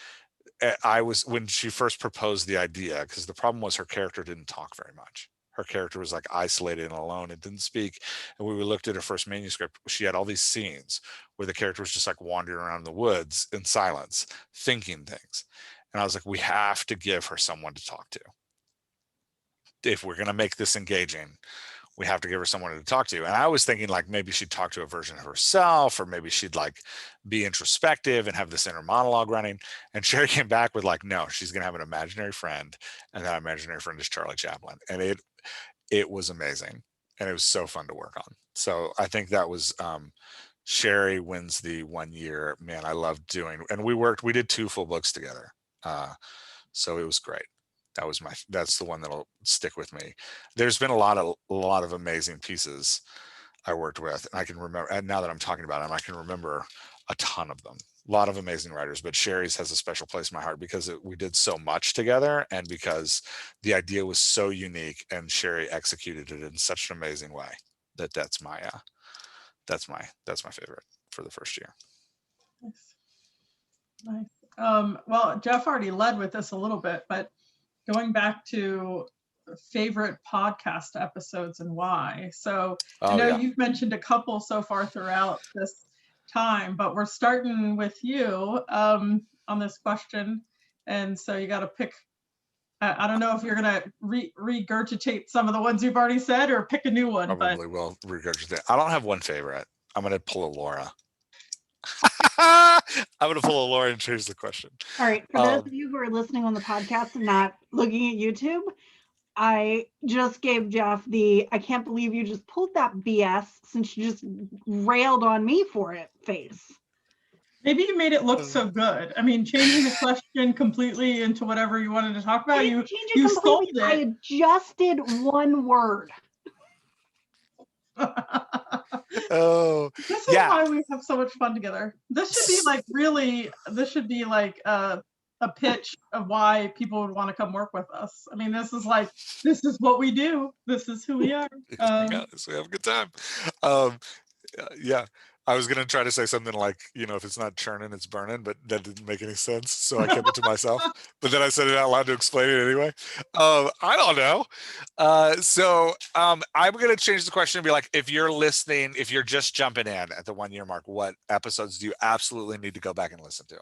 when she first proposed the idea, because the problem was her character didn't talk very much. Her character was like isolated and alone and didn't speak. And when we looked at her first manuscript, she had all these scenes where the character was just like wandering around in the woods in silence, thinking things. And I was like, we have to give her someone to talk to. If we're going to make this engaging, we have to give her someone to talk to. And I was thinking like maybe she'd talk to a version of herself, or maybe she'd like be introspective and have this inner monologue running. And Sherry came back with like, no, she's going to have an imaginary friend. And that imaginary friend is Charlie Chaplin. And it was amazing. And it was so fun to work on. So I think that was, Sherry wins the 1 year. Man, I loved doing, and we did 2 full books together. So it was great. That's the one that'll stick with me. There's been a lot of amazing pieces I worked with, and I can remember, and now that I'm talking about them, I can remember a ton of them. A lot of amazing writers, but Sherry's has a special place in my heart because we did so much together, and because the idea was so unique, and Sherry executed it in such an amazing way that's my favorite for the first year. Nice. Well, Jeff already led with this a little bit, but going back to favorite podcast episodes and why. So I know you've mentioned a couple so far throughout this time, but we're starting with you on this question. And so you got to pick, I don't know if you're going to regurgitate some of the ones you've already said or pick a new one. Probably will regurgitate. I don't have one favorite. I'm going to pull a Laura. I'm going to pull a Laura and change the question. All right. For those of you who are listening on the podcast and not looking at YouTube, I just gave Jeff I can't believe you just pulled that BS since you just railed on me for it face. Maybe you made it look so good. I mean, changing the question completely into whatever you wanted to talk about, you sold it. I just did one word. Oh, this is why we have so much fun together. This should be like a pitch of why people would want to come work with us. I mean, this is what we do. This is who we are. We have a good time. Yeah. I was going to try to say something like, if it's not churning, it's burning, but that didn't make any sense. So I kept it to myself, but then I said it out loud to explain it anyway. I don't know. I'm going to change the question and be like, if you're listening, if you're just jumping in at the 1 year mark, what episodes do you absolutely need to go back and listen to?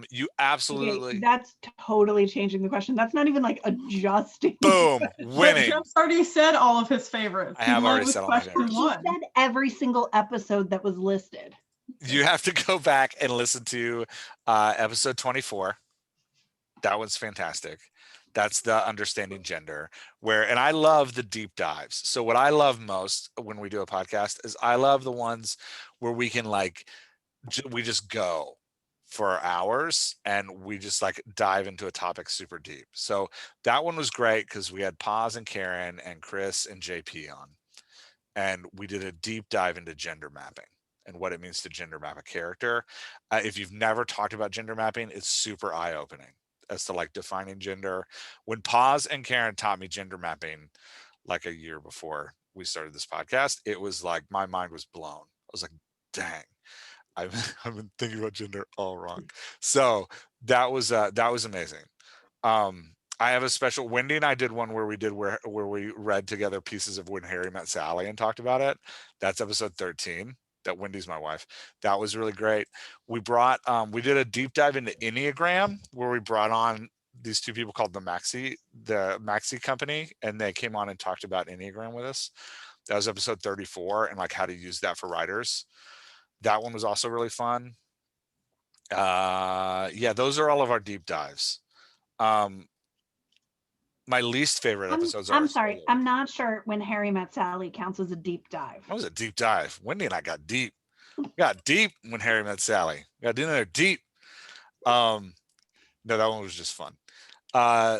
You absolutely. Okay, that's totally changing the question. That's not even like adjusting. Boom, winning. Jeff's already said all of his favorites. I have already said all my favorites. He said every single episode that was listed. You have to go back and listen to episode 24. That one's fantastic. That's the understanding gender and I love the deep dives. So what I love most when we do a podcast is I love the ones where we can we just go for hours and we just dive into a topic super deep. So that one was great because we had Paz and Carin and Chris and JP on, and we did a deep dive into gender mapping and what it means to gender map a character. If you've never talked about gender mapping, it's super eye-opening as to defining gender. When Paz and Carin taught me gender mapping a year before we started this podcast, it was my mind was blown. I was like, dang, I've been thinking about gender all wrong. So that was amazing. I have a special, Wendy and I did one where we read together pieces of When Harry Met Sally and talked about it. That's episode 13. That Wendy's my wife. That was really great. We did a deep dive into Enneagram where we brought on these two people called the Maxi Company, and they came on and talked about Enneagram with us. That was episode 34, and how to use that for writers. That one was also really fun. Yeah, those are all of our deep dives. My least favorite episodes I'm sorry. I'm not sure When Harry Met Sally counts as a deep dive. That was a deep dive. Wendy and I got deep. We got deep when Harry Met Sally. We got in there deep. No, that one was just fun.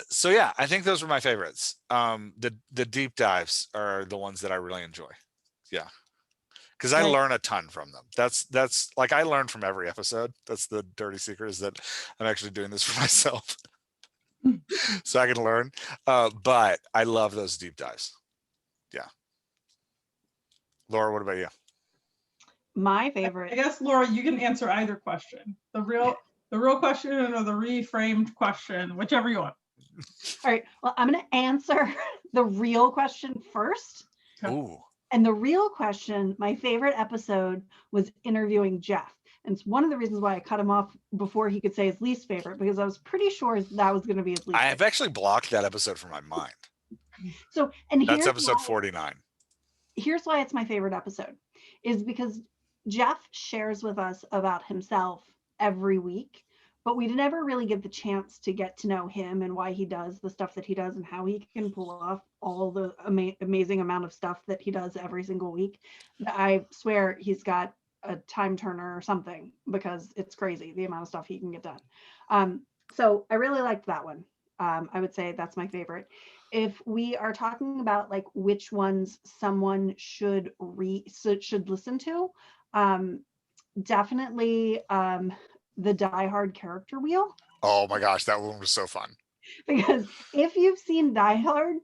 So yeah, I think those were my favorites. The deep dives are the ones that I really enjoy. Yeah. Because I learn a ton from them. That's I learn from every episode. That's the dirty secret, is that I'm actually doing this for myself. So I can learn. But I love those deep dives. Yeah. Laura, what about you? My favorite. I guess, Laura, you can answer either question. The real question or the reframed question, whichever you want. All right. Well, I'm going to answer the real question first. Ooh. And the real question, my favorite episode was interviewing Jeff. And it's one of the reasons why I cut him off before he could say his least favorite, because I was pretty sure that was going to be his least favorite. I've actually blocked that episode from my mind. So, and that's episode 49. Here's why it's my favorite episode, is because Jeff shares with us about himself every week, but we never really get the chance to get to know him and why he does the stuff that he does and how he can pull off all the amazing amount of stuff that he does every single week. I swear he's got a time turner or something, because it's crazy the amount of stuff he can get done. So I really liked that one. I would say that's my favorite. If we are talking about which ones someone should listen to, definitely the Die Hard character wheel. Oh my gosh, that one was so fun. Because if you've seen Die Hard,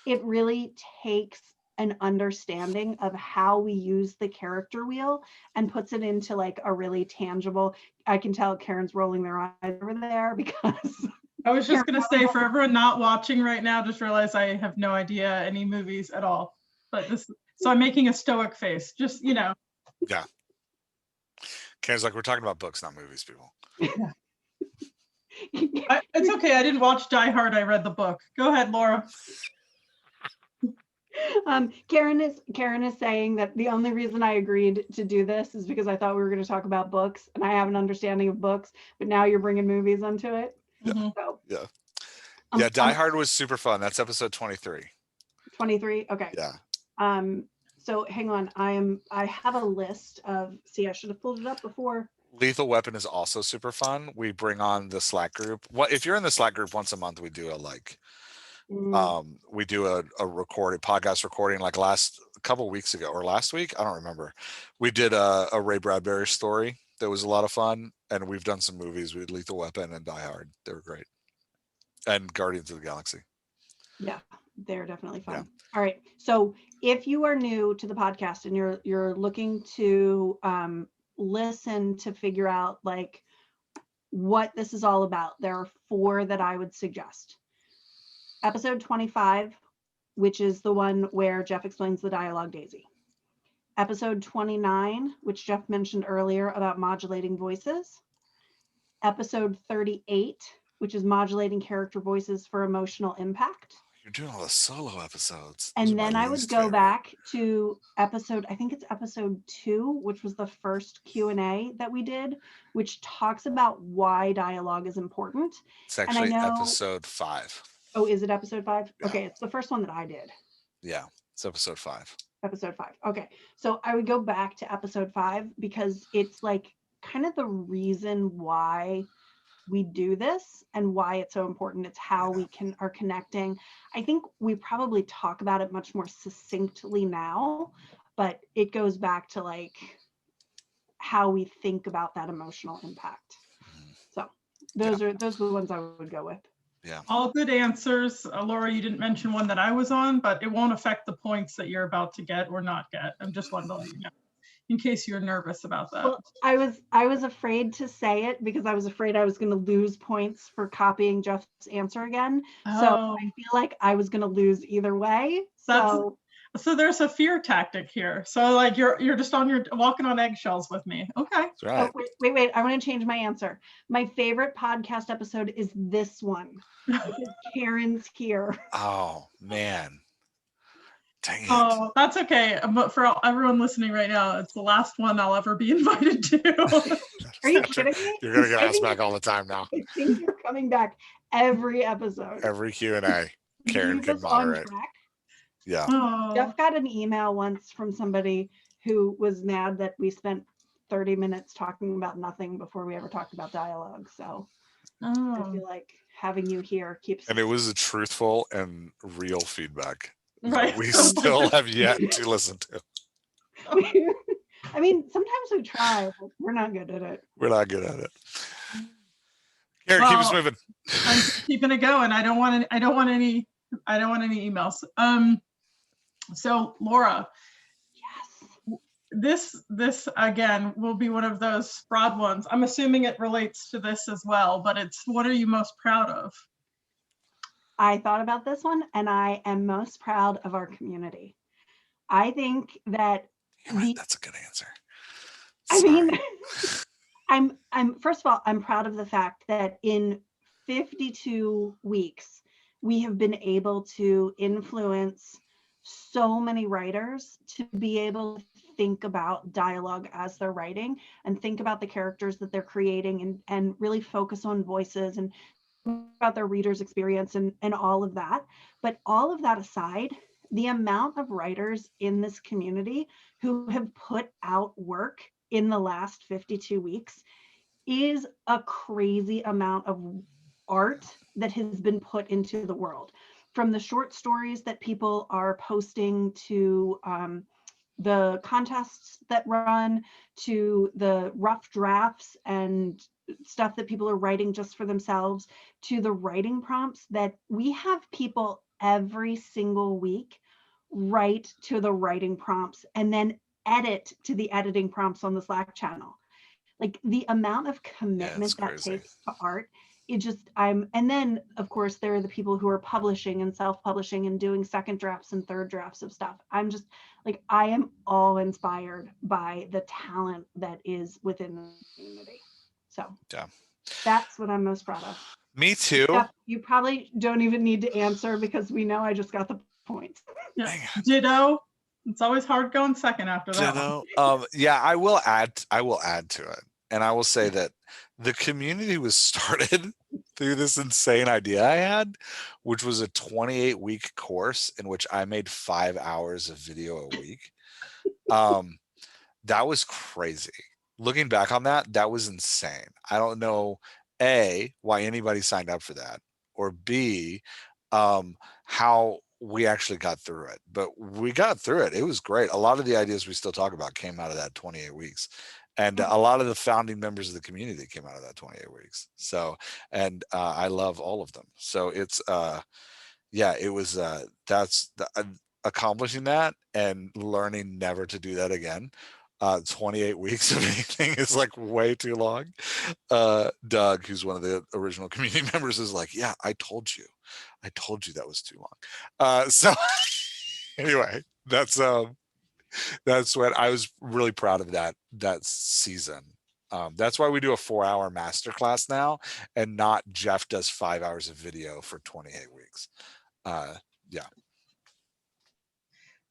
it really takes an understanding of how we use the character wheel and puts it into a really tangible. I can tell Karen's rolling their eyes over there, because I was just going to say, for everyone not watching right now, just realize I have no idea any movies at all. So I'm making a stoic face, just, Yeah. Karen's we're talking about books, not movies, people. Yeah. It's okay. I didn't watch Die Hard. I read the book. Go ahead, Laura. Carin is saying that the only reason I agreed to do this is because I thought we were going to talk about books, and I have an understanding of books, but now you're bringing movies into it. Yeah. So, yeah. Die Hard was super fun. That's episode 23. 23. Okay. Yeah. So hang on. I have a list of. See, I should have pulled it up before. Lethal Weapon is also super fun. We bring on the Slack group. If you're in the Slack group once a month, we do we do a podcast recording. Last couple weeks ago or last week, I don't remember. We did a Ray Bradbury story that was a lot of fun, and we've done some movies. We did Lethal Weapon and Die Hard. They were great, and Guardians of the Galaxy. Yeah, they're definitely fun. Yeah. All right. So if you are new to the podcast and you're looking to listen to figure out what this is all about, there are 4 that I would suggest. Episode 25, which is the one where Jeff explains the dialogue daisy. Episode 29, which Jeff mentioned earlier about modulating voices. Episode 38, which is modulating character voices for emotional impact. You're doing all the solo episodes. Those And are my then I would least go favorite. back to episode, I think it's episode 2, which was the first Q&A that we did, which talks about why dialogue is important. It's And I actually know, episode 5. oh, is it episode 5? Yeah. Okay, it's the first one that I did. Yeah, it's episode 5. Episode 5. Okay. So I would go back to episode 5 because it's like kind of the reason why we do this and why it's so important. It's how we are connecting. I think we probably talk about it much more succinctly now, but it goes back to like how we think about that emotional impact. So those are the ones I would go with. Yeah. All good answers. Laura, you didn't mention one that I was on, but it won't affect the points that you're about to get or not get. I'm just wanting to let you know, in case you're nervous about that. Well, I was afraid to say it because I was afraid I was going to lose points for copying Jeff's answer again. So I feel like I was going to lose either way. So there's a fear tactic here. So like you're just walking on eggshells with me. Okay. That's right. Oh, wait. I want to change my answer. My favorite podcast episode is this one. Because Carin's here. Oh man. Dang it. Oh, that's okay. But for everyone listening right now, it's the last one I'll ever be invited to. Are you kidding me? You're gonna get asked back all the time now. I think you're coming back every episode. Every Q&A, Carin can Keep us on moderate. track. Yeah. Oh. Jeff got an email once from somebody who was mad that we spent 30 minutes talking about nothing before we ever talked about dialogue. So I feel like having you here keeps. And it was a truthful and real feedback. Right. We still have yet to listen to. I mean, sometimes we try, but we're not good at it. We're not good at it. Carin, keep us moving. I'm keeping it going. I don't want any emails. So Laura, yes, this again will be one of those broad ones. I'm assuming it relates to this as well, but it's what are you most proud of? I thought about this one and I am most proud of our community. I think that that's a good answer. I mean, I'm first of all, I'm proud of the fact that in 52 weeks, we have been able to influence so many writers to be able to think about dialogue as they're writing and think about the characters that they're creating and really focus on voices and about their readers' experience and all of that. But all of that aside, the amount of writers in this community who have put out work in the last 52 weeks is a crazy amount of art that has been put into the world. From the short stories that people are posting to the contests that run, to the rough drafts and stuff that people are writing just for themselves, to the writing prompts that we have people every single week write to the writing prompts and then edit to the editing prompts on the Slack channel. Like the amount of commitment that takes to art, it just, and then of course there are the people who are publishing and self-publishing and doing second drafts and third drafts of stuff. I'm just like, I am all inspired by the talent that is within the community. So yeah, that's what I'm most proud of. Me too. Jeff, you probably don't even need to answer because we know I just got the points. Yeah. Ditto. It's always hard going second after that. Ditto. Yeah, I will add to it. And I will say that the community was started through this insane idea I had, which was a 28-week course in which I made 5 hours of video a week. That was crazy. Looking back on that, that was insane. I don't know, A, why anybody signed up for that, or B, how we actually got through it. But we got through it. It was great. A lot of the ideas we still talk about came out of that 28 weeks. And a lot of the founding members of the community came out of that 28 weeks. So, and I love all of them. So it's, yeah, it was, that's accomplishing that and learning never to do that again. 28 weeks of anything is like way too long. Doug, who's one of the original community members, is like, yeah, I told you that was too long. So anyway, that's what I was really proud of that season. That's why we do a 4-hour masterclass now and not Jeff does 5 hours of video for 28 weeks. Yeah.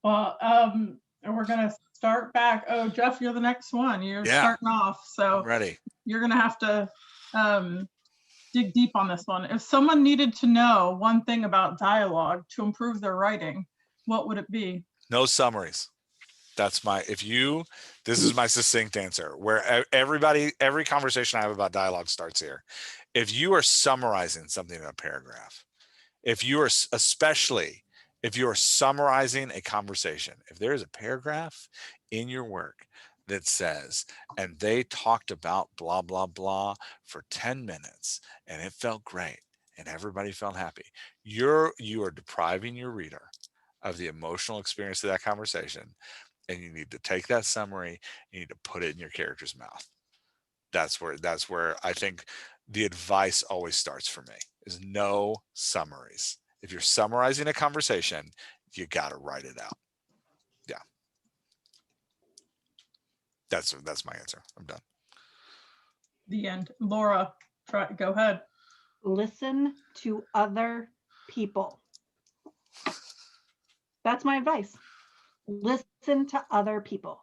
Well, and we're gonna start back. Oh, Jeff, you're the next one. You're starting off, so I'm ready. You're gonna have to dig deep on this one. If someone needed to know one thing about dialogue to improve their writing, what would it be? No summaries. That's this is my succinct answer, where every conversation I have about dialogue starts here. If you are summarizing something in a paragraph, especially if you are summarizing a conversation, if there is a paragraph in your work that says, and they talked about blah, blah, blah for 10 minutes and it felt great and everybody felt happy, you are depriving your reader of the emotional experience of that conversation. And you need to take that summary, you need to put it in your character's mouth. That's where I think the advice always starts for me, is no summaries. If you're summarizing a conversation, you got to write it out. Yeah. That's my answer. I'm done. The end. Laura, go ahead. Listen to other people. That's my advice. Listen to other people.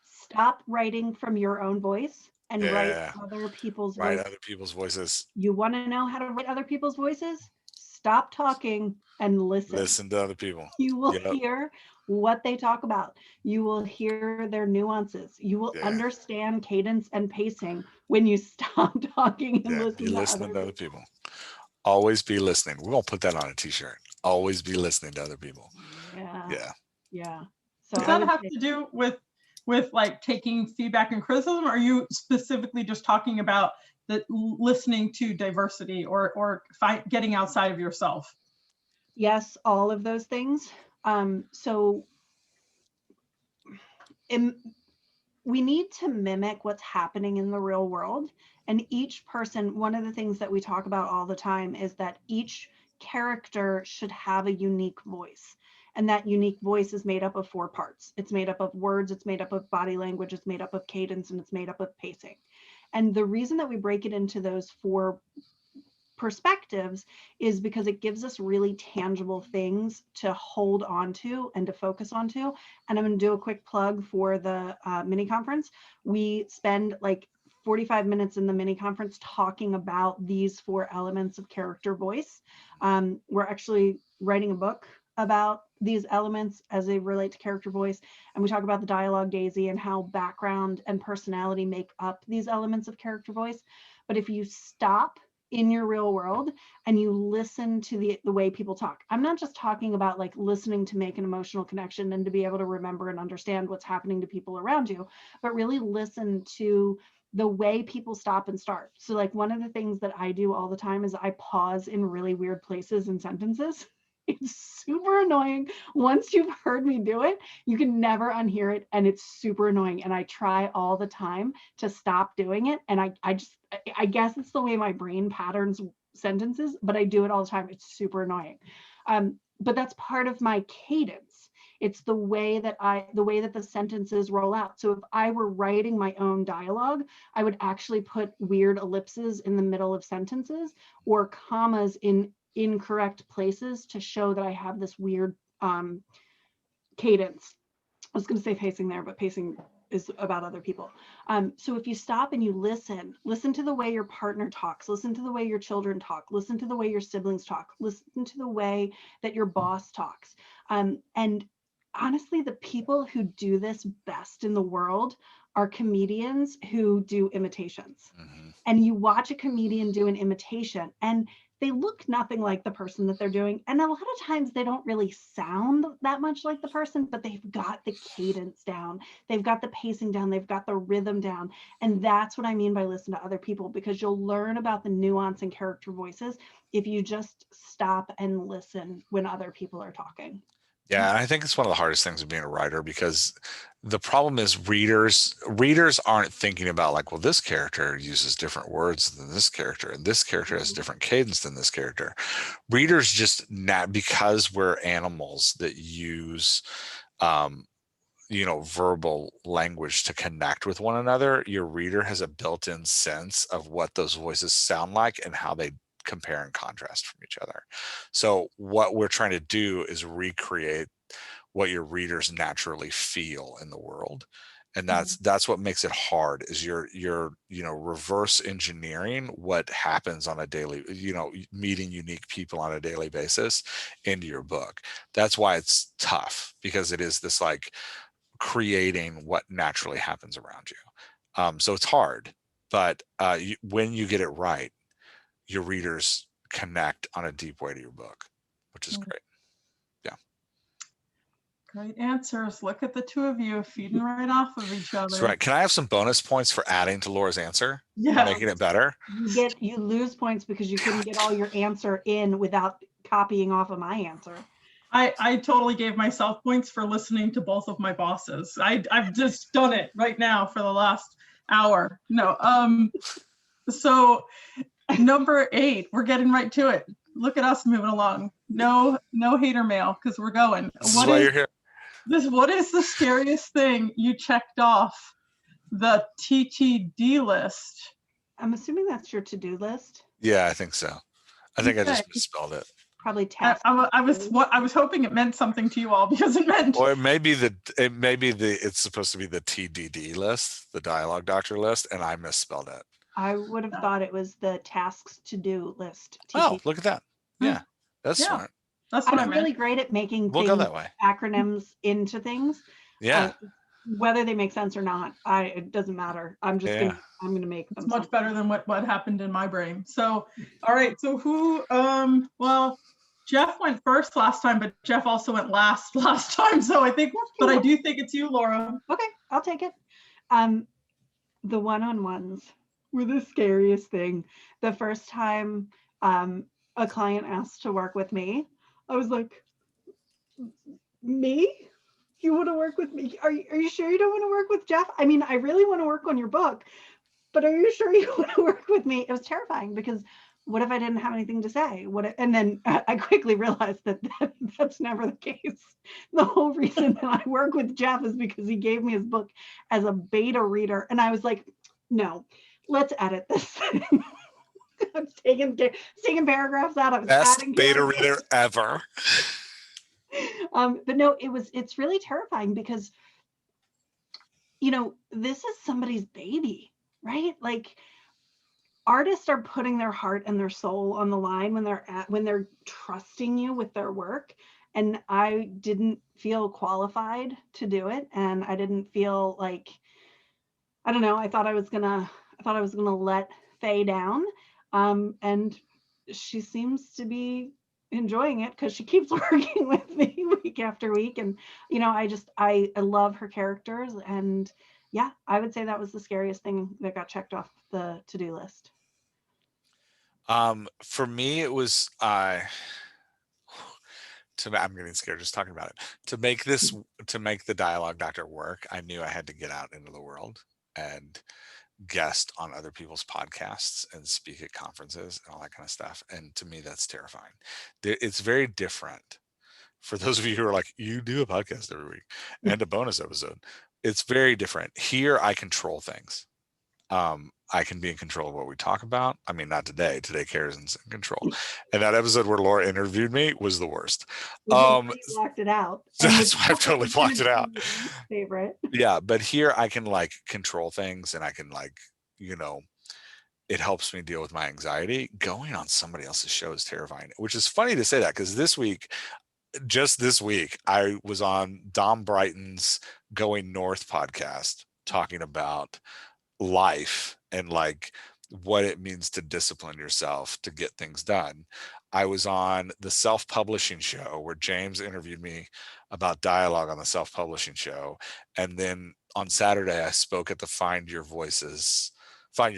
Stop writing from your own voice and write other people's voices. Write other people's voices. You want to know how to write other people's voices? Stop talking and listen. Listen to other people. You will hear what they talk about. You will hear their nuances. You will understand cadence and pacing when you stop talking and listen to other people. Always be listening. We're going to put that on a t-shirt. Always be listening to other people. Yeah. So does that have to do with like taking feedback and criticism, or are you specifically just talking about the listening to diversity or getting outside of yourself? Yes, all of those things. We need to mimic what's happening in the real world. And each person, one of the things that we talk about all the time is that each character should have a unique voice. And that unique voice is made up of 4 parts. It's made up of words, it's made up of body language, it's made up of cadence, and it's made up of pacing. And the reason that we break it into those 4 perspectives is because it gives us really tangible things to hold on to and to focus on to. And I'm going to do a quick plug for the mini conference. We spend like 45 minutes in the mini conference talking about these 4 elements of character voice. We're actually writing a book about these elements as they relate to character voice. And we talk about the dialogue daisy and how background and personality make up these elements of character voice. But if you stop in your real world and you listen to the way people talk, I'm not just talking about like listening to make an emotional connection and to be able to remember and understand what's happening to people around you, but really listen to the way people stop and start. So like one of the things that I do all the time is I pause in really weird places in sentences. It's super annoying. Once you've heard me do it, you can never unhear it. And it's super annoying. And I try all the time to stop doing it. And I guess it's the way my brain patterns sentences, but I do it all the time. It's super annoying. But that's part of my cadence. It's the way that the sentences roll out. So if I were writing my own dialogue, I would actually put weird ellipses in the middle of sentences or commas in incorrect places to show that I have this weird cadence. I was going to say pacing there, but pacing is about other people. So if you stop and you listen to the way your partner talks, listen to the way your children talk, listen to the way your siblings talk, listen to the way that your boss talks. And honestly, the people who do this best in the world are comedians who do imitations. Mm-hmm. And you watch a comedian do an imitation and they look nothing like the person that they're doing. And a lot of times they don't really sound that much like the person, but they've got the cadence down. They've got the pacing down. They've got the rhythm down. And that's what I mean by listen to other people, because you'll learn about the nuance and character voices if you just stop and listen when other people are talking. Yeah, and I think it's one of the hardest things of being a writer, because the problem is readers aren't thinking about like, well, this character uses different words than this character, and this character has different cadence than this character. Readers just because we're animals that use verbal language to connect with one another, your reader has a built-in sense of what those voices sound like and how they compare and contrast from each other. So what we're trying to do is recreate what your readers naturally feel in the world. And that's what makes it hard, is you're reverse engineering what happens on a daily, meeting unique people on a daily basis into your book. That's why it's tough, because it is this like creating what naturally happens around you. So it's hard, but when you get it right, your readers connect on a deep way to your book, which is great. Great answers. Look at the two of you feeding right off of each other. That's right. Can I have some bonus points for adding to Laura's answer? Yeah. Making it better? You lose points because you couldn't get all your answer in without copying off of my answer. I totally gave myself points for listening to both of my bosses. I've just done it right now for the last hour. No. So number 8, we're getting right to it. Look at us moving along. No hater mail, because we're going. This is why you're here. What is the scariest thing you checked off the TTD list? I'm assuming that's your to-do list. Yeah, I think so. I think I just misspelled it. Probably task. I was hoping it meant something to you all, because it meant. Or it's supposed to be the TDD list, the dialogue doctor list, and I misspelled it. I would have thought it was the tasks to do list. Oh, look at that. Yeah, that's smart. That's what I'm really great at making We'll go that way. acronyms into things. Yeah. whether they make sense or not, it doesn't matter. I'm just I'm gonna make them. It's much better than what happened in my brain. So, all right. So who? Well, Jeff went first last time, but Jeff also went last time. So I think, but I do think it's you, Laura. Okay, I'll take it. The one-on-ones were the scariest thing. The first time a client asked to work with me, I was like, me? You want to work with me? Are you sure you don't want to work with Jeff? I mean, I really want to work on your book, but are you sure you want to work with me? It was terrifying because what if I didn't have anything to say? And then I quickly realized that's never the case. The whole reason that I work with Jeff is because he gave me his book as a beta reader. And I was like, no, let's edit this. I was taking paragraphs out. I was best adding beta reader ever. But no, it's really terrifying because, this is somebody's baby, right? Like, artists are putting their heart and their soul on the line when they're trusting you with their work. And I didn't feel qualified to do it. And I didn't feel like, I don't know, I thought I was gonna let Faye down. And she seems to be enjoying it because she keeps working with me week after week. And, I love her characters. And yeah, I would say that was the scariest thing that got checked off the to-do list. For me, it was, I'm getting scared just talking about it. To make the dialogue doctor work, I knew I had to get out into the world and guest on other people's podcasts and speak at conferences and all that kind of stuff. And to me, that's terrifying. It's very different. For those of you who are like, you do a podcast every week and a bonus episode, it's very different. Here, I control things. I can be in control of what we talk about. I mean, not today. Today, Carin's in control. And that episode where Laura interviewed me was the worst. You blocked it out. That's why I've totally blocked it out. Favorite. Yeah, but here I can control things, and I can it helps me deal with my anxiety. Going on somebody else's show is terrifying, which is funny to say that because just this week, I was on Dom Brighton's Going North podcast talking about life and what it means to discipline yourself to get things done. I was on the self-publishing show where James interviewed me about dialogue on the self-publishing show. And then on Saturday, I spoke at the Find Your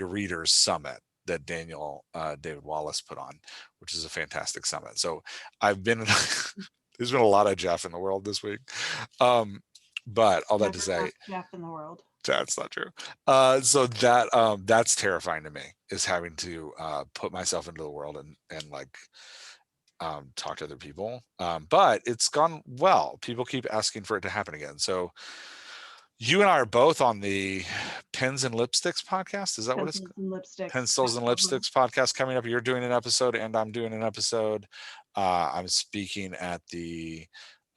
Readers Summit that David Wallace put on, which is a fantastic summit. So there's been a lot of Jeff in the world this week. But all that to say, Jeff in the world. That's not true. So that's terrifying to me, is having to put myself into the world and talk to other people. But it's gone well. People keep asking for it to happen again. So you and I are both on the Pens and Lipsticks podcast. Is that what it's Pencils and Lipsticks. Pencils and Lipsticks podcast coming up? You're doing an episode and I'm doing an episode. I'm speaking at the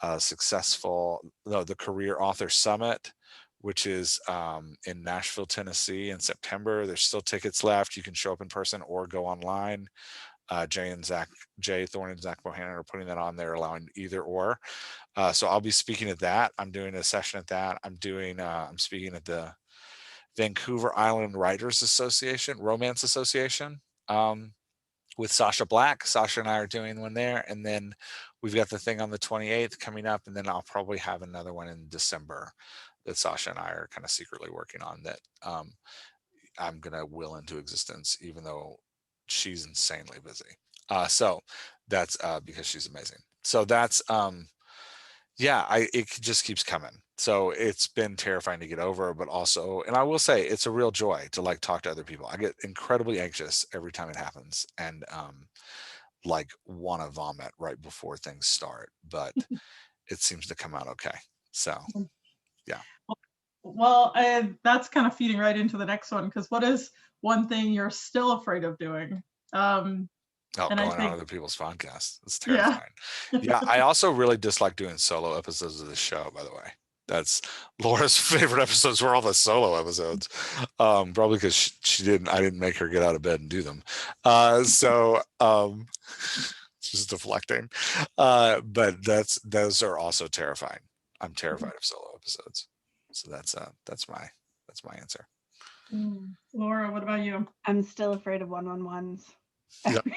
the Career Author Summit, which is in Nashville, Tennessee in September. There's still tickets left. You can show up in person or go online. Jay Thorne and Zach Bohannon are putting that on there, allowing either or. So I'll be speaking at that. I'm doing a session at that. I'm speaking at the Vancouver Island Writers Association, Romance Association, with Sasha Black. Sasha and I are doing one there. And then we've got the thing on the 28th coming up. And then I'll probably have another one in December that Sasha and I are kind of secretly working on that I'm going to will into existence, even though she's insanely busy. So that's because she's amazing. So that's, it just keeps coming. So it's been terrifying to get over, but also, and I will say it's a real joy to like talk to other people. I get incredibly anxious every time it happens and like want to vomit right before things start, but it seems to come out okay. So, yeah. Well, that's kind of feeding right into the next one, because what is one thing you're still afraid of doing? Going on other people's podcasts. It's terrifying. Yeah. I also really dislike doing solo episodes of the show, by the way. That's Laura's favorite episodes were all the solo episodes. Probably because I didn't make her get out of bed and do them. Just deflecting. But those are also terrifying. I'm terrified of solo episodes. So that's my answer. Laura, what about you? I'm still afraid of one-on-ones. Yep.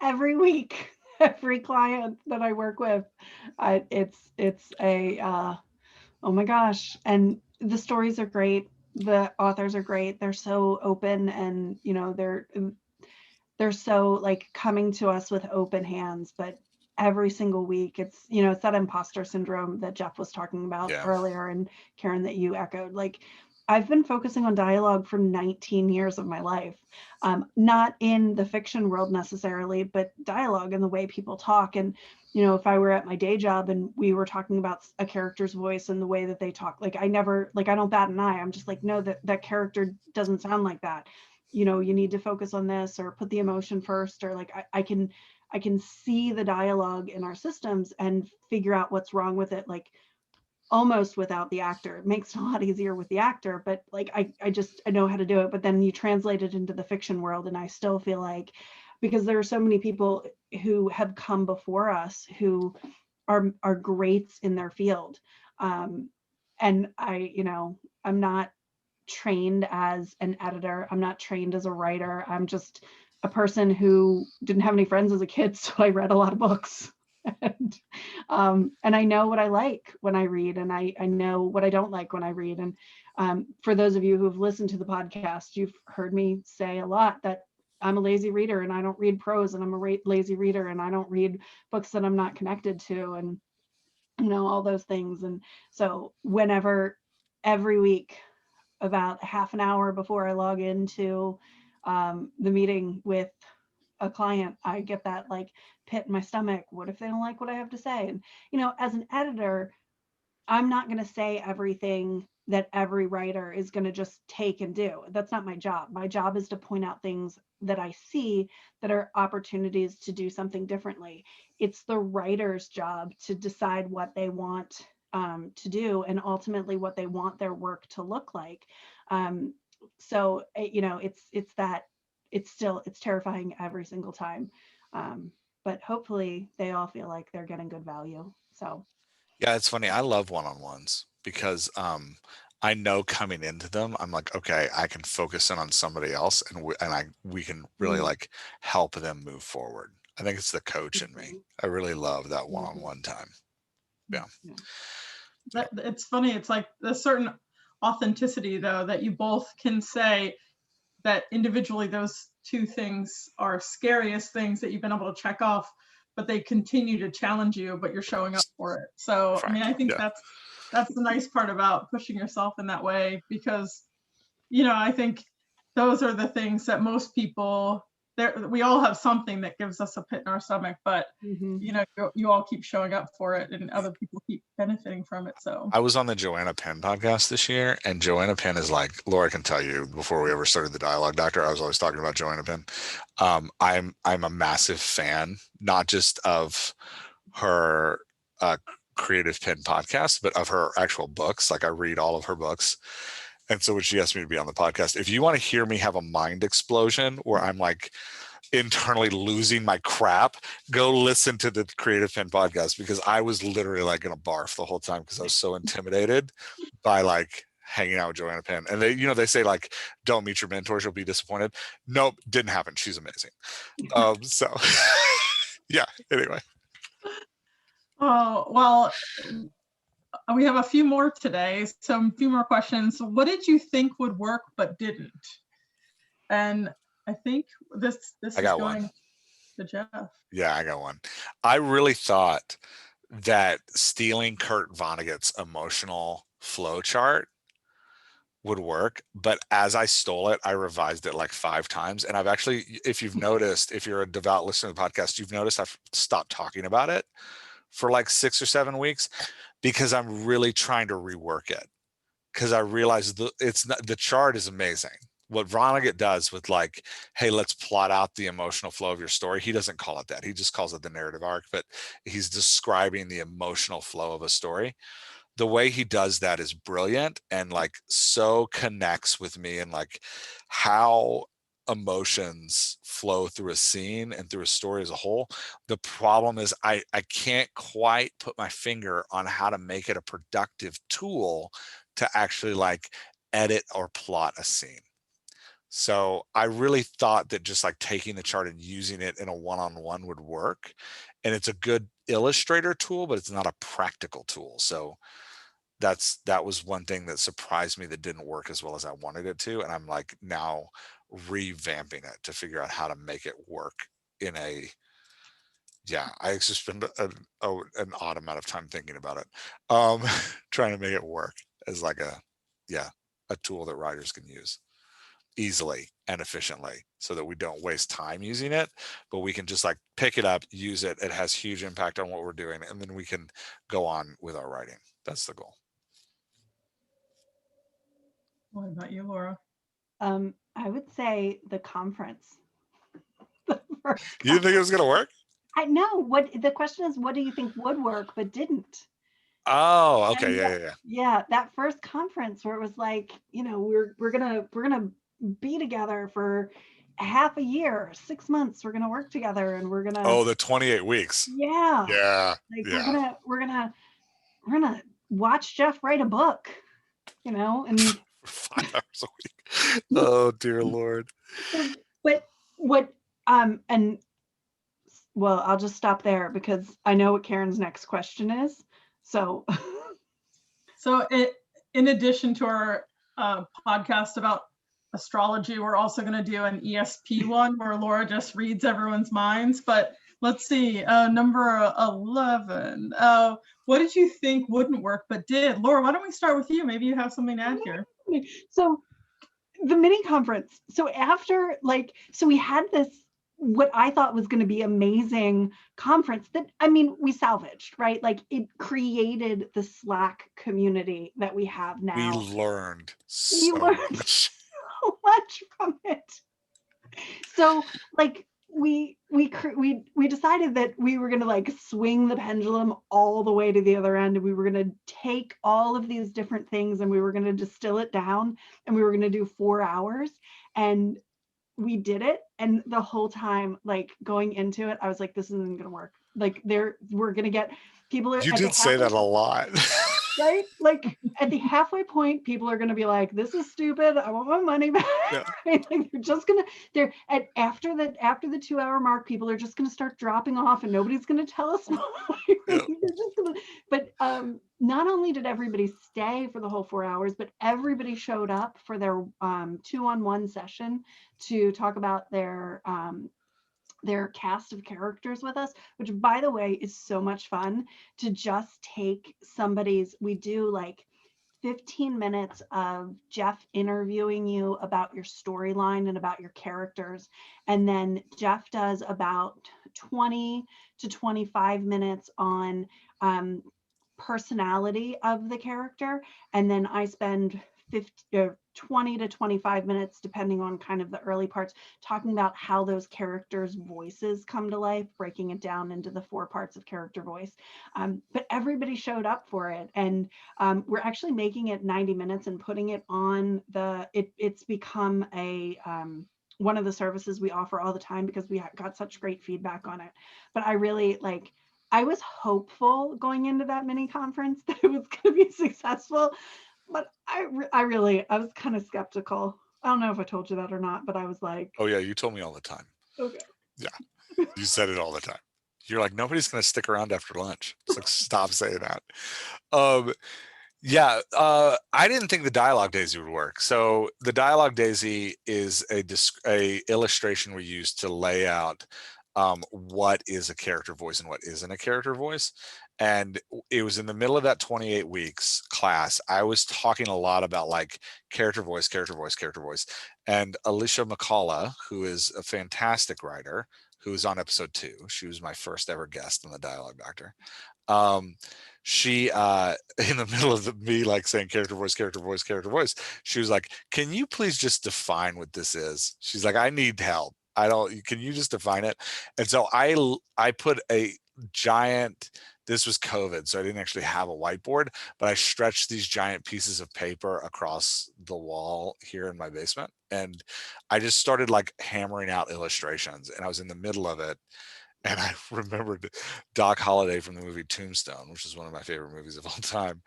Every week, every client that I work with, it's a oh my gosh. And the stories are great. The authors are great. They're so open, and they're so like coming to us with open hands. But every single week, it's that imposter syndrome that Jeff was talking about earlier, and Carin, that you echoed. Like, I've been focusing on dialogue for 19 years of my life, not in the fiction world necessarily, but dialogue and the way people talk. And, if I were at my day job and we were talking about a character's voice and the way that they talk, like I don't bat an eye. I'm just like, no, that character doesn't sound like that. You need to focus on this, or put the emotion first, or like I can see the dialogue in our systems and figure out what's wrong with it, like almost without the actor. It makes it a lot easier with the actor, but like I know how to do it. But then you translate it into the fiction world, and I still feel like, because there are so many people who have come before us who are greats in their field, and I'm not trained as an editor. I'm not trained as a writer. I'm just a person who didn't have any friends as a kid, so I read a lot of books. And I know what I like when I read, and I know what I don't like when I read. And for those of you who've listened to the podcast, you've heard me say a lot that I'm a lazy reader and I don't read prose, and I'm a lazy reader and I don't read books that I'm not connected to, and all those things. And so every week, about half an hour before I log into the meeting with a client, I get that like pit in my stomach. What if they don't like what I have to say? And as an editor, I'm not going to say everything that every writer is going to just take and do. That's not my job. My job is to point out things that I see that are opportunities to do something differently. It's the writer's job to decide what they want to do, and ultimately what they want their work to look like. So it's terrifying every single time. But hopefully they all feel like they're getting good value. So yeah, it's funny. I love one-on-ones because I know coming into them, I'm like, okay, I can focus in on somebody else, and we can really like help them move forward. I think it's the coach in me. I really love that one-on-one time. Yeah. It's funny. It's like a certain authenticity, though, that you both can say that individually those two things are scariest things that you've been able to check off, but they continue to challenge you, but you're showing up for it. So, I mean, I think that's the nice part about pushing yourself in that way, because, I think those are the things that most people we all have something that gives us a pit in our stomach, but you know, you all keep showing up for it and other people keep benefiting from it. So I was on the Joanna Penn podcast this year, and Joanna Penn is like, Laura can tell you, before we ever started the Dialogue Doctor, I was always talking about Joanna Penn. I'm a massive fan, not just of her Creative Penn podcast, but of her actual books. Like, I read all of her books. And so when she asked me to be on the podcast, if you want to hear me have a mind explosion where I'm like internally losing my crap, go listen to the Creative Penn podcast, because I was literally like gonna barf the whole time because I was so intimidated by like hanging out with Joanna Penn. And they, you know, they say like, don't meet your mentors, you'll be disappointed. Nope, didn't happen. She's amazing. So yeah, anyway. Oh, well, we have a few more today, a few more questions. What did you think would work but didn't? And I think this is going to Jeff. Yeah, I got one. I really thought that stealing Kurt Vonnegut's emotional flow chart would work, but as I stole it, I revised it like 5 times. And I've actually, if you've noticed, if you're a devout listener to the podcast, you've noticed I've stopped talking about it for like 6 or 7 weeks, because I'm really trying to rework it. Because I realized the chart is amazing. What Vonnegut does with like, hey, let's plot out the emotional flow of your story. He doesn't call it that. He just calls it the narrative arc, but he's describing the emotional flow of a story. The way he does that is brilliant and like so connects with me, and like how emotions flow through a scene and through a story as a whole. The problem is I can't quite put my finger on how to make it a productive tool to actually like edit or plot a scene. So I really thought that just like taking the chart and using it in a one-on-one would work. And it's a good illustrator tool, but it's not a practical tool. So that was one thing that surprised me that didn't work as well as I wanted it to. And I'm like now revamping it to figure out how to make it work in a, yeah, I just spent an odd amount of time thinking about it, trying to make it work as like a tool that writers can use easily and efficiently, so that we don't waste time using it, but we can just like pick it up, use it. It has huge impact on what we're doing, and then we can go on with our writing. That's the goal. What about you, Laura? I would say the conference. The first You didn't think it was going to work? I know. What the question is, what do you think would work but didn't? Oh, okay. And, Yeah. Yeah, that first conference where it was like, you know, we're gonna be together for half a year, 6 months. We're gonna work together, and we're gonna. Oh, the 28 weeks. Yeah. Yeah. Like Yeah. we're gonna watch Jeff write a book, you know, and 5 hours a week. Oh, dear Lord. but what and well, I'll just stop there because I know what Karen's next question is. So in addition to our podcast about astrology, we're also going to do an ESP one where Laura just reads everyone's minds. But let's see, number 11. What did you think wouldn't work but did? Laura, why don't we start with you? Maybe you have something to add here. So the mini conference. So after so we had this, what I thought was going to be amazing conference that, I mean, we salvaged, right? Like it created the Slack community that we have now. We learned so much from it. So like we decided that we were going to like swing the pendulum all the way to the other end, and we were going to take all of these different things and we were going to distill it down, and we were going to do 4 hours, and we did it. And the whole time, like going into it, I was like, this isn't going to work. Like we're going to get people. You did say that a lot. Right? Like at the halfway point, people are going to be like, this is stupid. I want my money back. Yeah. Like they're just going to, after the 2 hour mark, people are just going to start dropping off, and nobody's going to tell us why. Yep. But not only did everybody stay for the whole 4 hours, but everybody showed up for their 2-on-1 session to talk about their cast of characters with us, which by the way is so much fun to just take somebody's, we do like 15 minutes of Jeff interviewing you about your storyline and about your characters. And then Jeff does about 20 to 25 minutes on personality of the character. And then I spend 20 to 25 minutes, depending on kind of the early parts, talking about how those characters' voices come to life, breaking it down into the 4 parts of character voice. But everybody showed up for it. And we're actually making it 90 minutes and putting it on it's become a, one of the services we offer all the time because we got such great feedback on it. But I was hopeful going into that mini conference that it was going to be successful. But I was kind of skeptical. I don't know if I told you that or not, but I was like, Oh yeah, you told me all the time. Okay. Yeah, you said it all the time. You're like, nobody's going to stick around after lunch. It's like, stop saying that. Yeah, I didn't think the dialogue daisy would work. So the dialogue daisy is a illustration we use to lay out what is a character voice and what isn't a character voice. And it was in the middle of that 28 weeks class. I was talking a lot about like character voice, character voice, character voice. And Alicia McCullough, who is a fantastic writer, who was on episode 2. She was my first ever guest on the Dialogue Doctor. She in the middle of me like saying character voice, character voice, character voice, she was like, can you please just define what this is? She's like, I need help. Can you just define it? And so I put a giant, this was COVID, so I didn't actually have a whiteboard, but I stretched these giant pieces of paper across the wall here in my basement. And I just started like hammering out illustrations, and I was in the middle of it. And I remembered Doc Holliday from the movie Tombstone, which is one of my favorite movies of all time,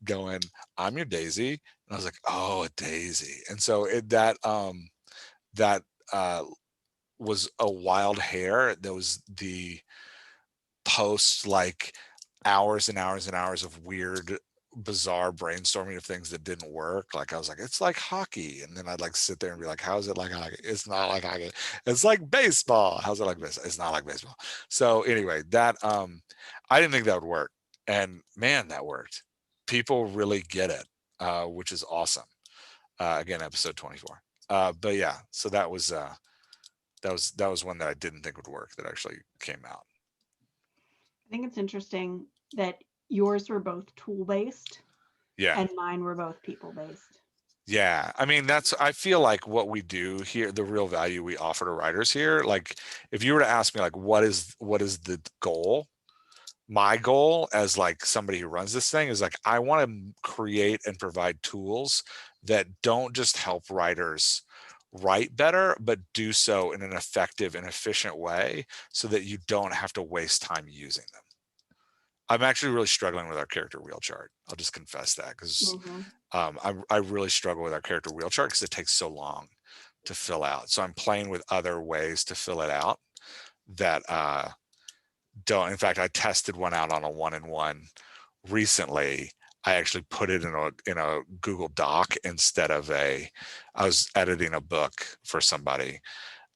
going, I'm your daisy. And I was like, oh, a daisy. And so that was a wild hair. That was the post like hours and hours and hours of weird, bizarre brainstorming of things that didn't work. Like I was like, it's like hockey. And then I'd like sit there and be like, how is it like hockey? It's not like hockey. It's like baseball. How's it like baseball? It's not like baseball. So anyway, that I didn't think that would work. And man, that worked. People really get it, which is awesome. Again, episode 24. But yeah, so that was one that I didn't think would work that actually came out. I think it's interesting that yours were both tool-based, yeah, and mine were both people-based. Yeah, I mean, I feel like what we do here, the real value we offer to writers here, like if you were to ask me like what is the goal, my goal as like somebody who runs this thing is like I want to create and provide tools that don't just help writers write better, but do so in an effective and efficient way so that you don't have to waste time using them. I'm actually really struggling with our character wheel chart. I'll just confess that because I really struggle with our character wheel chart because it takes so long to fill out. So I'm playing with other ways to fill it out that don't. In fact, I tested one out on a 1-in-1 recently. I actually put it in a Google Doc instead of I was editing a book for somebody.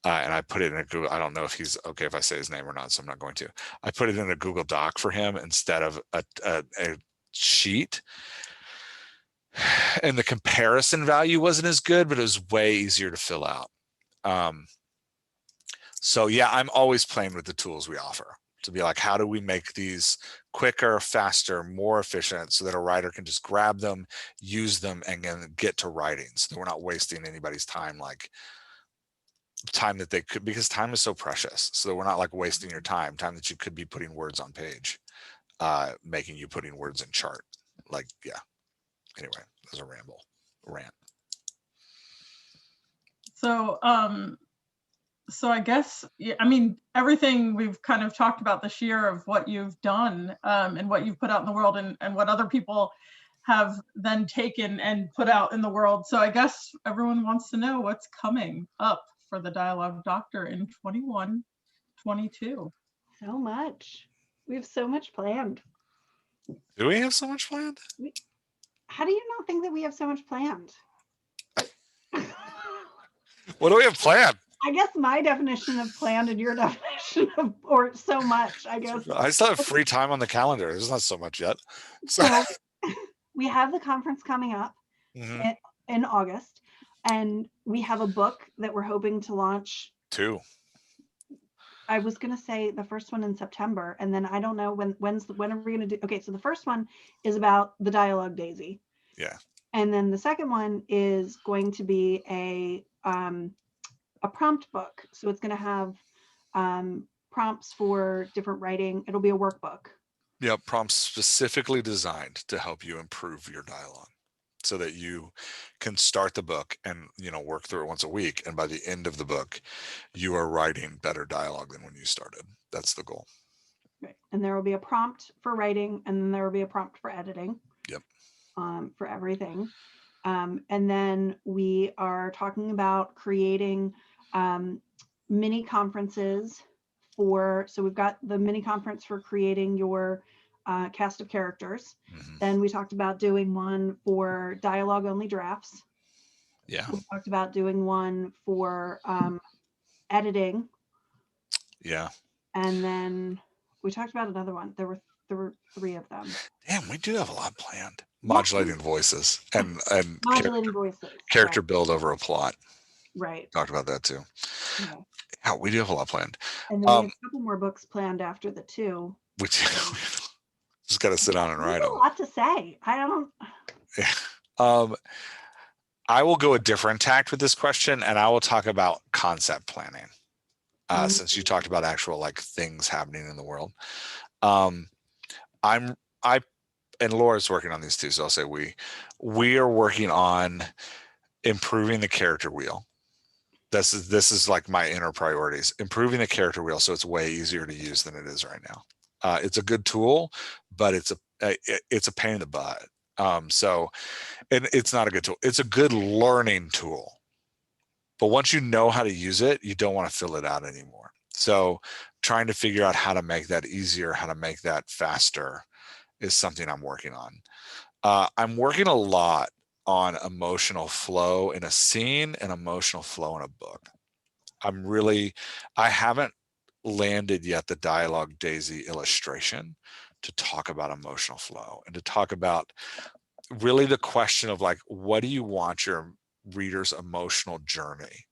And I put it in a Google, I don't know if he's okay if I say his name or not, so I'm not going to. I put it in a Google Doc for him instead of a sheet. And the comparison value wasn't as good, but it was way easier to fill out. So yeah, I'm always playing with the tools we offer to be like, how do we make these quicker, faster, more efficient so that a writer can just grab them, use them, and then get to writing so that we're not wasting anybody's time, like time that they could, because time is so precious, so that we're not like wasting your time that you could be putting words on page, making you putting words in chart. Like, yeah. Anyway, that was a rant. So I guess, I mean, everything we've kind of talked about this year of what you've done and what you've put out in the world and what other people have then taken and put out in the world. So I guess everyone wants to know what's coming up for the Dialogue Doctor in 21, 22. So much. We have so much planned. Do we have so much planned? How do you not think that we have so much planned? What do we have planned? I guess my definition of planned and your definition of, or so much, I guess. I still have free time on the calendar. There's not so much yet. So we have the conference coming up Mhm. in August, and we have a book that we're hoping to launch. 2. I was going to say the first one in September, and then I don't know when are we going to do. Okay, so the first one is about the dialogue Daisy. Yeah. And then the second one is going to be a prompt book. So it's going to have prompts for different writing. It'll be a workbook. Yep. Prompts specifically designed to help you improve your dialogue so that you can start the book and, work through it once a week. And by the end of the book, you are writing better dialogue than when you started. That's the goal. Right. And there will be a prompt for writing, and then there will be a prompt for editing. Yep. For everything. And then we are talking about creating mini conferences so we've got the mini conference for creating your cast of characters. Mhm. Then we talked about doing one for dialogue only drafts. Yeah. We talked about doing one for editing. Yeah. And then we talked about another one. There were 3 of them. Damn, we do have a lot planned. Yeah. Modulating voices and Modulating voices. character Right. build over a plot. Right. Talked about that too. Yeah. Yeah, we do have a lot planned. And then we have a couple more books planned after the 2. We just got to sit down and We write have them. a lot to say. I don't. Yeah. I will go a different tact with this question, and I will talk about concept planning. Since you talked about actual like things happening in the world. And Laura's working on these too, so I'll say we are working on improving the character wheel. This is like my inner priorities, improving the character wheel so it's way easier to use than it is right now. It's a good tool, but it's a pain in the butt. So, and it's not a good tool. It's a good learning tool, but once you know how to use it, you don't want to fill it out anymore. So trying to figure out how to make that easier, how to make that faster is something I'm working on. I'm working a lot on emotional flow in a scene and emotional flow in a book. I haven't landed yet the dialogue Daisy illustration to talk about emotional flow and to talk about really the question of like, what do you want your reader's emotional journey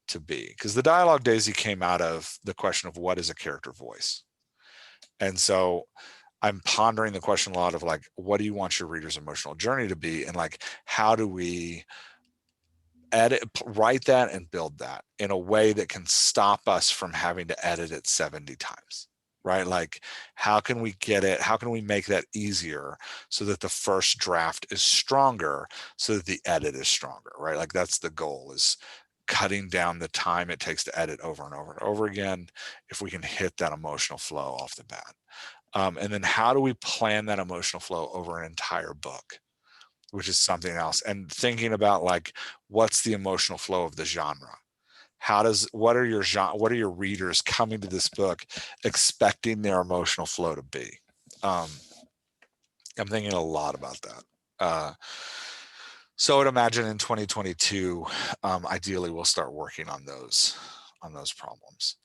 to be? Because the dialogue Daisy came out of the question of what is a character voice. And so I'm pondering the question a lot of like, what do you want your reader's emotional journey to be? And like, how do we write that and build that in a way that can stop us from having to edit it 70 times, right? Like, how can we get it? How can we make that easier so that the first draft is stronger so that the edit is stronger, right? Like that's the goal, is cutting down the time it takes to edit over and over and over again if we can hit that emotional flow off the bat. And then how do we plan that emotional flow over an entire book, which is something else, and thinking about like, what's the emotional flow of the genre? What are your readers coming to this book expecting their emotional flow to be? I'm thinking a lot about that. So I'd imagine in 2022, ideally we'll start working on those problems.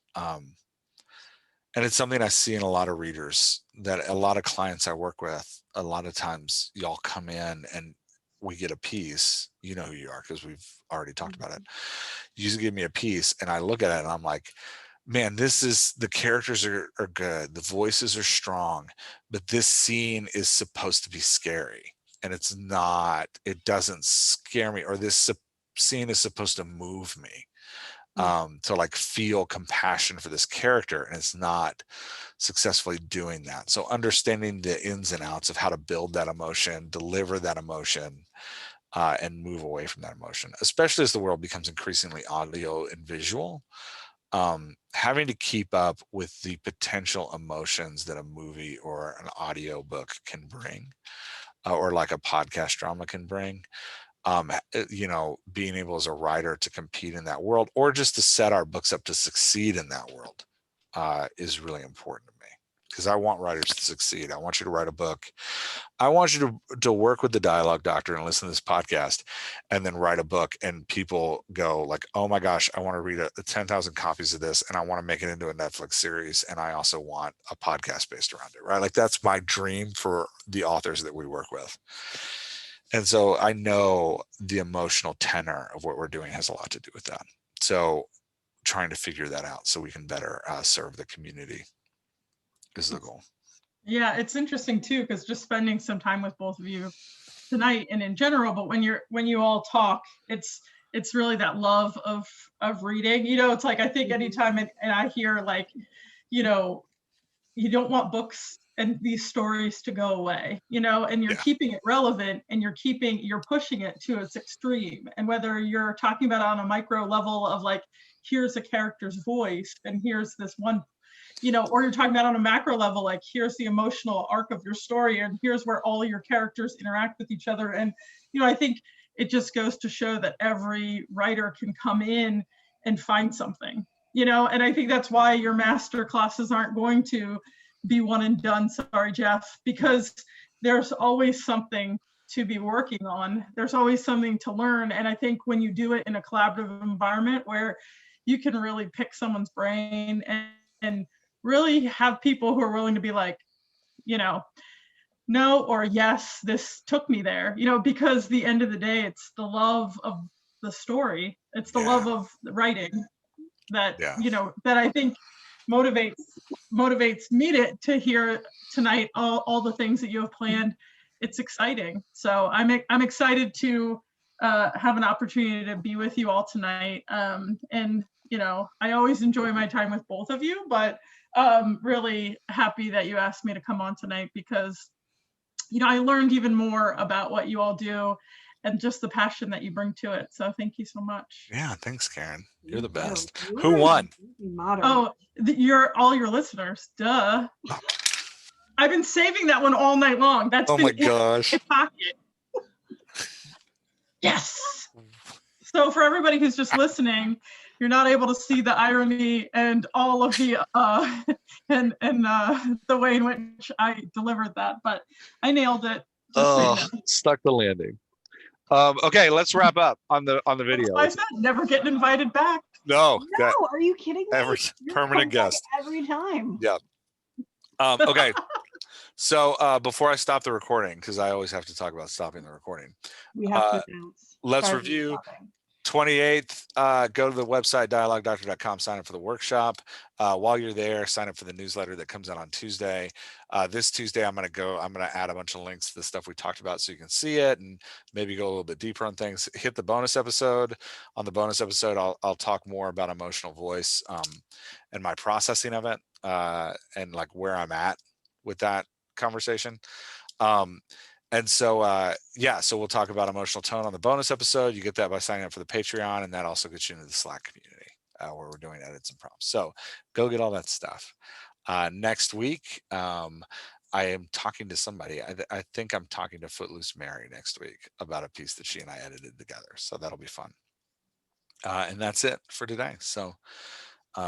And it's something I see in a lot of readers, that a lot of clients I work with, a lot of times y'all come in and we get a piece, you know who you are because we've already talked about it. You just give me a piece and I look at it and I'm like, man, the characters are good. The voices are strong, but this scene is supposed to be scary and it's not, it doesn't scare me, or this scene is supposed to move me. To like feel compassion for this character, and it's not successfully doing that. So understanding the ins and outs of how to build that emotion, deliver that emotion, and move away from that emotion, especially as the world becomes increasingly audio and visual, having to keep up with the potential emotions that a movie or an audio book can bring, or like a podcast drama can bring. Being able as a writer to compete in that world, or just to set our books up to succeed in that world, is really important to me. because I want writers to succeed. I want you to write a book. I want you to work with the Dialogue Doctor and listen to this podcast and then write a book, and people go like, oh my gosh, I want to read 10,000 copies of this and I want to make it into a Netflix series. And I also want a podcast based around it, right? Like that's my dream for the authors that we work with. And so I know the emotional tenor of what we're doing has a lot to do with that. So trying to figure that out so we can better serve the community is the goal. Yeah, it's interesting too, because just spending some time with both of you tonight and in general, but when you all talk, it's really that love of reading. You know, it's like I think anytime and I hear like, you know, you don't want books and these stories to go away, you know, and you're keeping it relevant and you're pushing it to its extreme. And whether you're talking about it on a micro level of like, here's a character's voice and here's this one, you know, or you're talking about on a macro level, like here's the emotional arc of your story and here's where all your characters interact with each other. And, you know, I think it just goes to show that every writer can come in and find something, you know, and I think that's why your master classes aren't going to be one and done. Sorry, Jeff, because there's always something to be working on. There's always something to learn. And I think when you do it in a collaborative environment where you can really pick someone's brain and really have people who are willing to be like, you know, no or yes, this took me there, you know, because the end of the day, it's the love of the story. It's the love of the writing that, you know, that I think motivates me to hear tonight all the things that you have planned. It's exciting. So I'm excited to have an opportunity to be with you all tonight. And, you know, I always enjoy my time with both of you, but really happy that you asked me to come on tonight because, you know, I learned even more about what you all do and just the passion that you bring to it. So thank you so much. Yeah, thanks, Carin. You're the best. Who won? Oh, all your listeners. Duh. I've been saving that one all night long. That's my gosh. In my pocket. Yes. So for everybody who's just listening, you're not able to see the irony and all of the and the way in which I delivered that, but I nailed it. Stuck the landing. Okay, let's wrap up on the video. I said never getting invited back. No, are you kidding me? Every permanent guest every time. Yeah. Okay. So before I stop the recording, because I always have to talk about stopping the recording, we have to announce. Let's review 28th. Go to the website dialoguedoctor.com, sign up for the workshop. While you're there, sign up for the newsletter that comes out on Tuesday. This Tuesday I'm gonna add a bunch of links to the stuff we talked about so you can see it and maybe go a little bit deeper on things. Hit the bonus episode. On the bonus episode I'll talk more about emotional voice and my processing of it and like where I'm at with that conversation. And so, so we'll talk about emotional tone on the bonus episode. You get that by signing up for the Patreon, and that also gets you into the Slack community where we're doing edits and prompts. So go get all that stuff. Next week, I am talking to somebody. I think I'm talking to Footloose Mary next week about a piece that she and I edited together. So that'll be fun. And that's it for today. So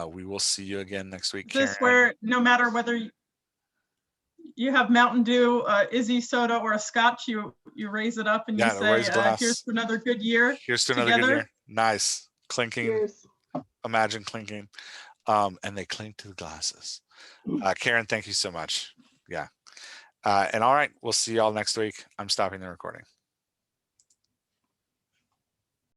we will see you again next week. This where no matter whether you have Mountain Dew, Izzy soda, or a Scotch, you raise it up and you say, "Here's to another good year." Here's to another good year. Nice clinking. Cheers. Imagine clinking, and they clink to the glasses. Carin, thank you so much. Yeah, and all right, we'll see y'all next week. I'm stopping the recording.